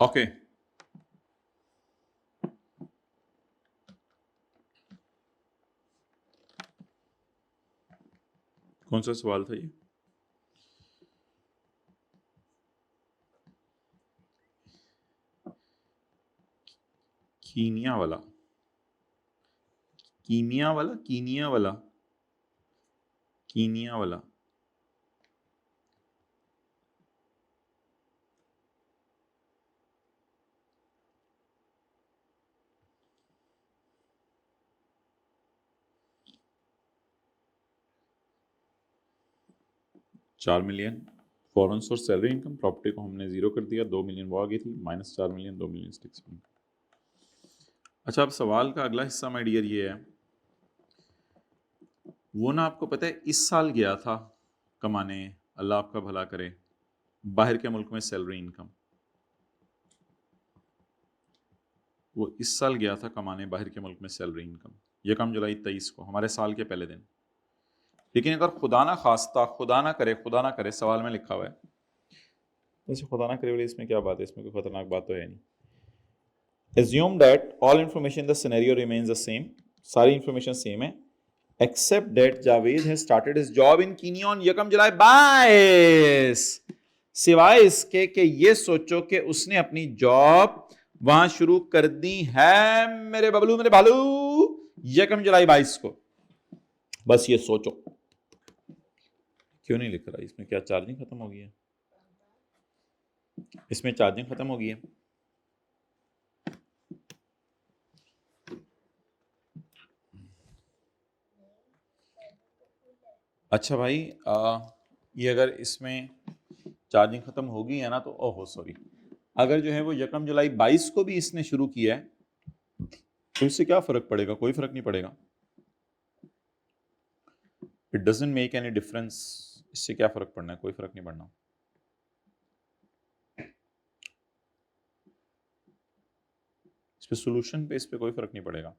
ओके, कौन सा सवाल था ये? कीनिया वाला, कीनिया वाला, कीनिया वाला, कीनिया वाला, $4 million foreign source salary income, property को हमने जीरो कर दिया, 2 मिलियन वो आ गई थी, -4 मिलियन, 2 मिलियन टैक्स। अच्छा, अब सवाल का अगला हिस्सा माय डियर ये है, वो ना आपको पता है इस साल गया था कमाने, अल्लाह आपका भला करे, बाहर के मुल्क में सैलरी इनकम, वो इस साल गया था कमाने बाहर के मुल्क में सैलरी इनकम, 1 जुलाई 23 को, हमारे साल के पहले दिन। लेकिन अगर खुदा ना खास्ता, खुदा ना करे, सवाल में लिखा हुआ है, वैसे खुदा ना करे वाली इसमें क्या बात है, इसमें कोई खतरनाक बात तो है नहीं। Assume that all information in the scenario remains the same, सारी इंफॉर्मेशन सेम है, except that Javed has started his job in Kenya on 1 जुलाई 22, सिवाय इसके कि ये सोचो कि उसने अपनी जॉब वहां शुरू कर दी है मेरे बबलू, मेरे भालू, 1 जुलाई 22 को, बस ये सोचो। क्यों नहीं लिख रहा, इसमें क्या चार्जिंग खत्म हो गई है? इसमें चार्जिंग खत्म हो गई है। अच्छा भाई, ये अगर इसमें चार्जिंग खत्म हो गई है ना, तो ओहो सॉरी, अगर जो है वो 1 जुलाई 22 को भी इसने शुरू किया है तो इससे क्या फर्क पड़ेगा? कोई फर्क नहीं पड़ेगा, it doesn't make any difference. इससे क्या फर्क पड़ना है? कोई फर्क नहीं पड़ना। इस पे सोल्यूशन पे, इस पे कोई फर्क नहीं पड़ेगा।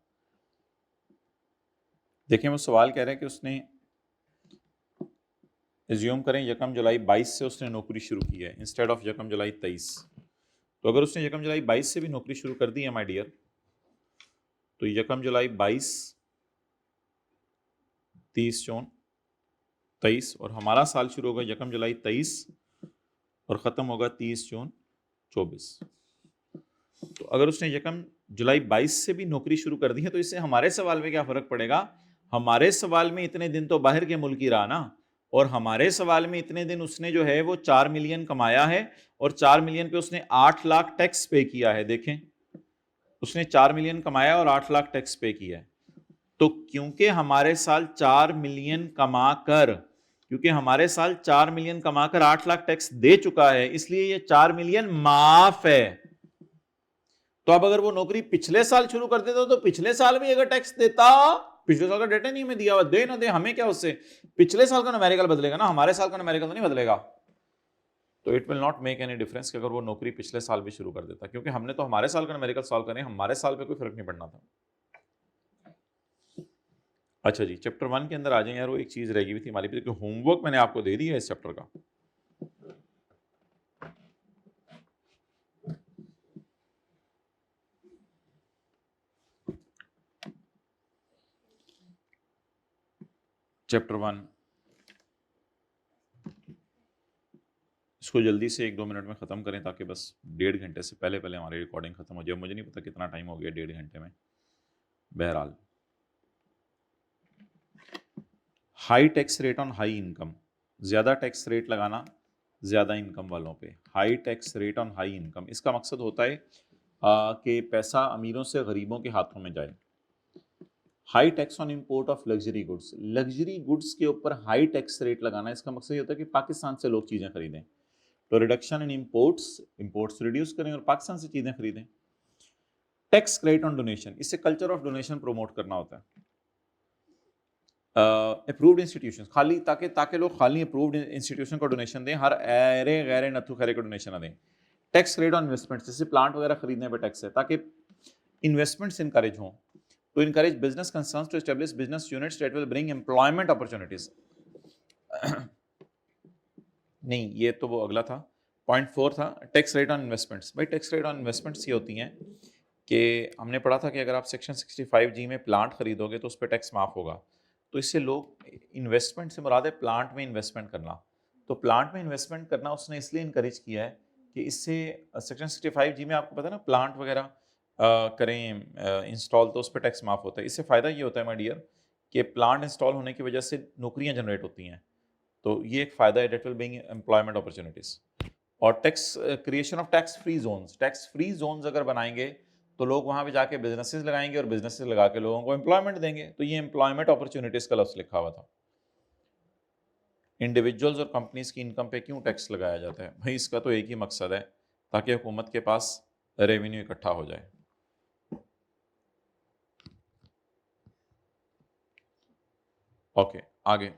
देखिए वो सवाल कह रहे हैं कि उसने, एज्यूम करें 1 जुलाई 22 से उसने नौकरी शुरू की है इंस्टेड ऑफ 1 जुलाई 23, तो अगर उसने 1 जुलाई 22 से भी नौकरी शुरू कर दी है माय डियर, तो 1 जुलाई 22, 30 जून 23, और हमारा साल शुरू होगा 1 जुलाई 23 और ख़त्म होगा 30 जून 24। तो अगर उसने 1 जुलाई 22 से भी नौकरी शुरू कर दी है तो इससे हमारे सवाल में क्या फ़र्क पड़ेगा? हमारे सवाल में इतने दिन तो बाहर के मुल्क ही रहा ना, और हमारे सवाल में इतने दिन उसने जो है वो 4 मिलियन कमाया है, और 4 मिलियन पे उसने 8 लाख टैक्स पे किया है। देखें, उसने 4 मिलियन कमाया और 8 लाख टैक्स पे किया है। तो क्योंकि हमारे साल 4 मिलियन कमाकर, 8 लाख टैक्स दे चुका है, इसलिए ये 4 मिलियन माफ है। तो अब अगर वो नौकरी पिछले साल शुरू कर देता तो पिछले साल भी अगर टैक्स देता, पिछले साल का डेटा नहीं हमें दिया हुआ, दे ना दे हमें क्या उससे, पिछले साल का न्यूमेरिकल बदलेगा ना, हमारे साल का न्यूमेरिकल तो नहीं बदलेगा। तो it will not make any difference कि अगर वो नौकरी पिछले साल भी शुरू कर देता, क्योंकि हमने तो हमारे साल का न्यूमेरिकल सॉल्व करने, हमारे साल पे कोई फर्क नहीं पड़ना था। अच्छा जी, चैप्टर 1 के अंदर आ जाएं यार। वो एक चीज़ रह गई हुई थी हमारी पे, क्योंकि होमवर्क मैंने आपको दे दिया है इस चैप्टर का। चैप्टर 1 इसको जल्दी से 1-2 मिनट में ख़त्म करें, ताकि बस 1.5 घंटे से पहले पहले हमारी रिकॉर्डिंग ख़त्म हो जाए। मुझे नहीं पता कितना टाइम हो गया 1.5 घंटे में। बहरहाल, high tax rate on high income, ज़्यादा टैक्स रेट लगाना ज़्यादा इनकम वालों पे। High tax rate on high income, इसका मकसद होता है कि पैसा अमीरों से गरीबों के हाथों में जाए। High tax on import of luxury goods, luxury goods के ऊपर हाई टैक्स रेट लगाना, इसका मकसद ये होता है कि पाकिस्तान से लोग चीज़ें खरीदें। तो रिडक्शन इन इंपोर्ट्स रिड्यूस करें और पाकिस्तान से चीज़ें खरीदें। टैक्स क्रेडिट ऑन डोनेशन, इससे कल्चर ऑफ डोनेशन प्रमोट करना होता है। अप्रूव्ड इंस्टीट्यूशन, खाली ताकि ताकि लोग खाली अप्रूव्ड इंस्टीट्यूशन को डोनेशन दें, हर ऐरे गैर नथु खैरे को डोनेशन ना दें। टैक्स क्रेडिट ऑन इन्वेस्टमेंट, जैसे प्लांट वगैरह खरीदने पर टैक्स है, ताकि इन्वेस्टमेंट्स इनकरेज हों। To encourage business concerns to establish business units that will bring employment opportunities. नहीं, ये तो वो अगला था। पॉइंट 4 था टैक्स रेट ऑन इन्वेस्टमेंट्स। भाई टैक्स रेट ऑन इन्वेस्टमेंट्स ये होती हैं कि हमने पढ़ा था कि अगर आप सेक्शन 65G में प्लांट खरीदोगे तो उस पर टैक्स माफ़ होगा। तो इससे लोग, इन्वेस्टमेंट से मुराद है प्लांट में इन्वेस्टमेंट करना। तो प्लांट में इन्वेस्टमेंट करना उसने इसलिए इनकरेज किया है कि इससे सेक्शन 65G में आपको पता है ना, प्लांट वगैरह करें इंस्टॉल तो उस पर टैक्स माफ़ होता है। इससे फ़ायदा ये होता है माय डियर कि प्लांट इंस्टॉल होने की वजह से नौकरियां जनरेट होती हैं। तो ये एक फ़ायदा है, that will bring employment opportunities. और tax creation of tax free zones, tax free zones अगर बनाएंगे तो लोग वहाँ पे जाके बिजनेसेस लगाएंगे और बिजनेसेस लगा के लोगों को एम्प्लॉयमेंट देंगे। तो ये एम्प्लॉयमेंट अपॉर्चुनिटीज़ का लफ्ज़ लिखा हुआ था। इंडिविजुअल्स और कंपनीज की इनकम पे क्यों टैक्स लगाया जाता है? भाई इसका तो एक ही मकसद है, ताकि हुकूमत के पास रेवेन्यू इकट्ठा हो जाए। ओके, आगे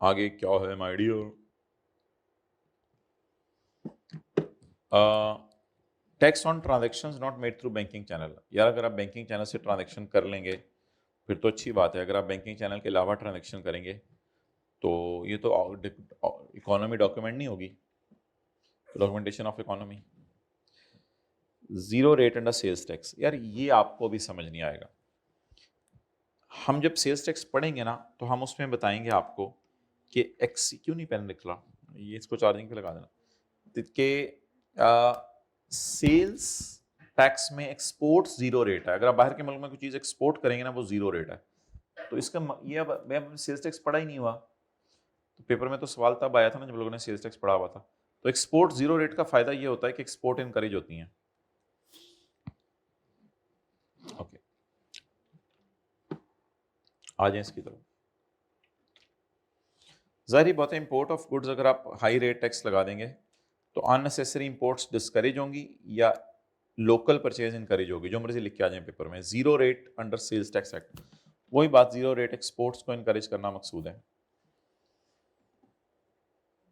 आगे क्या है my dear? Tax on transactions not made through banking channel. यार अगर आप बैंकिंग चैनल से ट्रांजैक्शन कर लेंगे फिर तो अच्छी बात है। अगर आप बैंकिंग चैनल के अलावा ट्रांजैक्शन करेंगे तो ये तो इकोनॉमी डॉक्यूमेंट नहीं होगी, documentation of economy. Zero rate under sales tax, यार ये आपको भी समझ नहीं आएगा। हम जब सेल्स टैक्स पढ़ेंगे ना तो हम उसमें बताएंगे आपको कि एक्स क्यों नहीं पेन निकला, ये इसको चार्जिंग पे लगा देना, कि सेल्स टैक्स में एक्सपोर्ट जीरो रेट है। अगर आप बाहर के मुल्क में कोई चीज़ एक्सपोर्ट करेंगे ना वो जीरो रेट है। तो इसका ये, अब मैं सेल्स टैक्स पढ़ा ही नहीं हुआ, तो पेपर में तो सवाल तब आया था ना जब लोगों ने सेल्स टैक्स पढ़ा हुआ था। तो एक्सपोर्ट जीरो रेट का फायदा ये होता है कि एक्सपोर्ट इनकरेज होती हैं। ओके, आ जाए इसकी तरफ। जाहिर बात है इंपोर्ट ऑफ गुड्स अगर आप हाई रेट टैक्स लगा देंगे तो अननेसेसरी इंपोर्ट्स डिस्करेज होंगी या लोकल परचेज इनकरेज होगी। जो मर्जी लिख के आ जाए पेपर में, zero rate under sales tax act, वही बात, जीरो रेट एक्सपोर्ट्स को इनकरेज करना मकसूद है।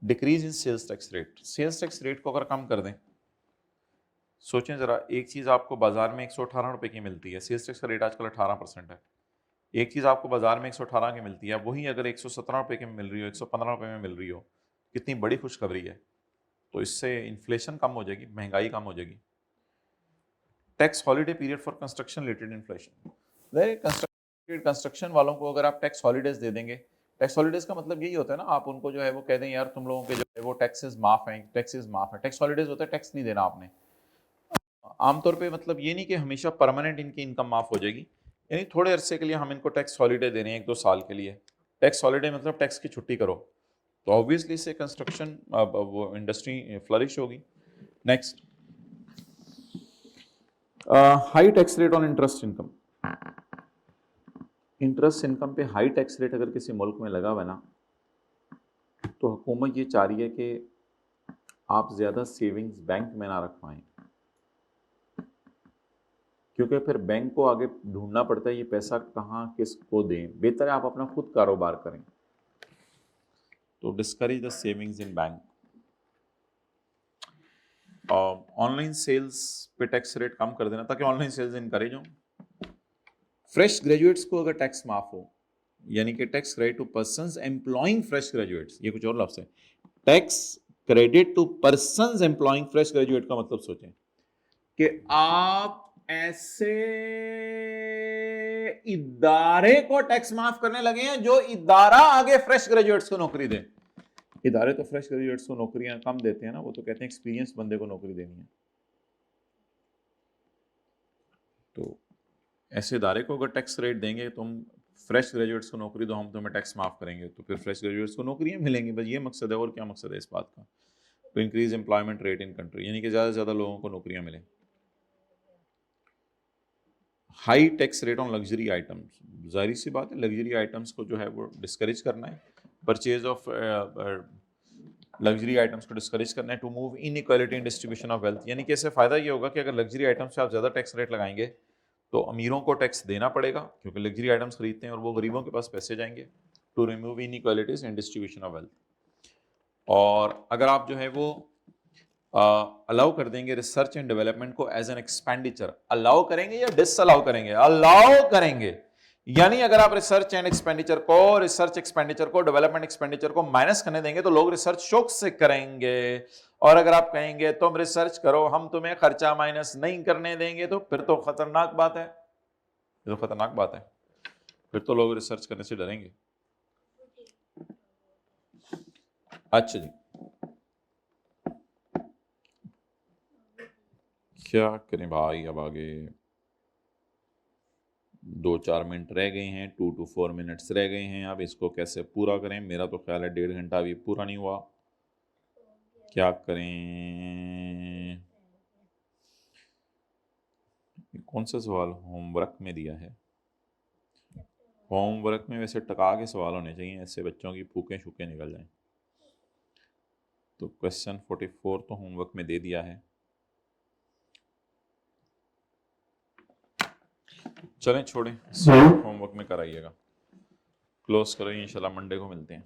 Decrease in sales tax rate, sales tax rate को अगर कम कर दें, सोचें ज़रा, एक चीज़ आपको बाजार में 118 रुपये की मिलती है, सेल्स टैक्स का रेट आजकल 18% है। एक चीज़ आपको बाजार में 118 की मिलती है, वही अगर 117 रुपये की मिल रही हो, 115 रुपये में मिल रही हो, कितनी बड़ी खुशखबरी है। तो इससे इन्फ्लेशन कम हो जाएगी, महंगाई कम हो जाएगी। Tax holiday period for construction related inflation, construction वालों को अगर आप टैक्स हॉलीडेज दे देंगे, टैक्स हॉलीडेज का मतलब यही होता है ना, आप उनको जो है वो कह दें यार तुम लोगों के जो है वो टैक्सेस माफ हैं, टैक्सेस माफ है। टैक्स हॉलीडेज होता है टैक्स नहीं देना आपने। आमतौर पे मतलब ये नहीं कि हमेशा परमानेंट इनकी इनकम माफ हो जाएगी, यानी थोड़े अरसे के लिए हम इनको टैक्स हॉलीडे दे रहे हैं, 1-2 साल के लिए। टैक्स हॉलीडे मतलब टैक्स की छुट्टी करो, तो ऑब्वियसली इससे कंस्ट्रक्शन वो इंडस्ट्री फ्लरिश होगी। Next, high tax rate on interest income. Interest income पे हाई टैक्स रेट अगर किसी मुल्क में लगा हुआ है ना, तो हुकूमत ये चाह रही है कि आप ज़्यादा सेविंग्स बैंक में ना रखवाएं, क्योंकि फिर बैंक को आगे ढूंढना पड़ता है ये पैसा कहाँ किसको दें। बेहतर है आप अपना खुद कारोबार करें। तो discourage the savings in bank. Online sales पे टैक्स रेट कम कर देना ताकि ऑनलाइन सेल्स इनकरेज हो। फ्रेश ग्रेजुएट्स को अगर टैक्स माफ हो, यानी कि tax credit to persons employing fresh graduates, ये कुछ और लफ्ज है। Tax credit to persons employing fresh graduate का मतलब सोचें कि आप ऐसे इदारे को टैक्स माफ करने लगे हैं जो इदारा आगे फ्रेश ग्रेजुएट्स को नौकरी दे। इदारे तो फ्रेश ग्रेजुएट्स को नौकरियां कम देते हैं ना, वो तो कहते हैं एक्सपीरियंस बंदे को नौकरी देनी है। तो ऐसे इदारे को अगर टैक्स रेट देंगे, तुम फ्रेश ग्रेजुएट्स को नौकरी दो, हम तुम्हें टैक्स माफ करेंगे, तो फिर फ्रेश ग्रेजुएट्स को नौकरियां मिलेंगी। बस ये मकसद है, और क्या मकसद है इस बात का? तो increase employment rate in country, यानी कि ज़्यादा से ज़्यादा लोगों को नौकरियां मिलें। High tax rate on luxury items, जाहिर सी बात है लग्जरी आइटम्स को जो है वो डिस्करेज करना है, परचेज ऑफ लग्जरी आइटम्स को डिस्करेज करना है, to move inequality in distribution of wealth. यानी कि इससे फ़ायदा ये होगा कि अगर लग्जरी आइटम्स पे आप ज़्यादा टैक्स रेट लगाएंगे तो अमीरों को टैक्स देना पड़ेगा, क्योंकि लग्जरी आइटम्स खरीदते हैं और वो गरीबों के पास पैसे जाएंगे, to remove inequalities in distribution of wealth. और अगर आप जो है वो अलाउ कर देंगे रिसर्च एंड डेवलपमेंट को एज एन एक्सपेंडिचर, अलाउ करेंगे या डिसअलाउ करेंगे? अलाउ करेंगे। यानी अगर आप रिसर्च एक्सपेंडिचर को डेवलपमेंट एक्सपेंडिचर को माइनस करने देंगे तो लोग रिसर्च शौक से करेंगे, और अगर आप कहेंगे तुम रिसर्च करो, हम तुम्हें खर्चा माइनस नहीं करने देंगे, तो फिर तो खतरनाक बात है, ये तो खतरनाक बात है, फिर तो लोग रिसर्च करने से डरेंगे। अच्छा जी, क्या करें भाई, अब आगे 2-4 मिनट रह गए हैं, 2 to 4 मिनट्स रह गए हैं। अब इसको कैसे पूरा करें? मेरा तो ख्याल है 1.5 घंटा अभी पूरा नहीं हुआ। क्या करें? कौन सा सवाल होमवर्क में दिया है? होमवर्क में वैसे टका के सवाल होने चाहिए, ऐसे बच्चों की फूके शूके निकल जाएं। तो क्वेश्चन 44 तो होमवर्क में दे दिया है। चलें छोड़ें, होमवर्क में कराइएगा, क्लोज करो, इंशाल्लाह मंडे को मिलते हैं।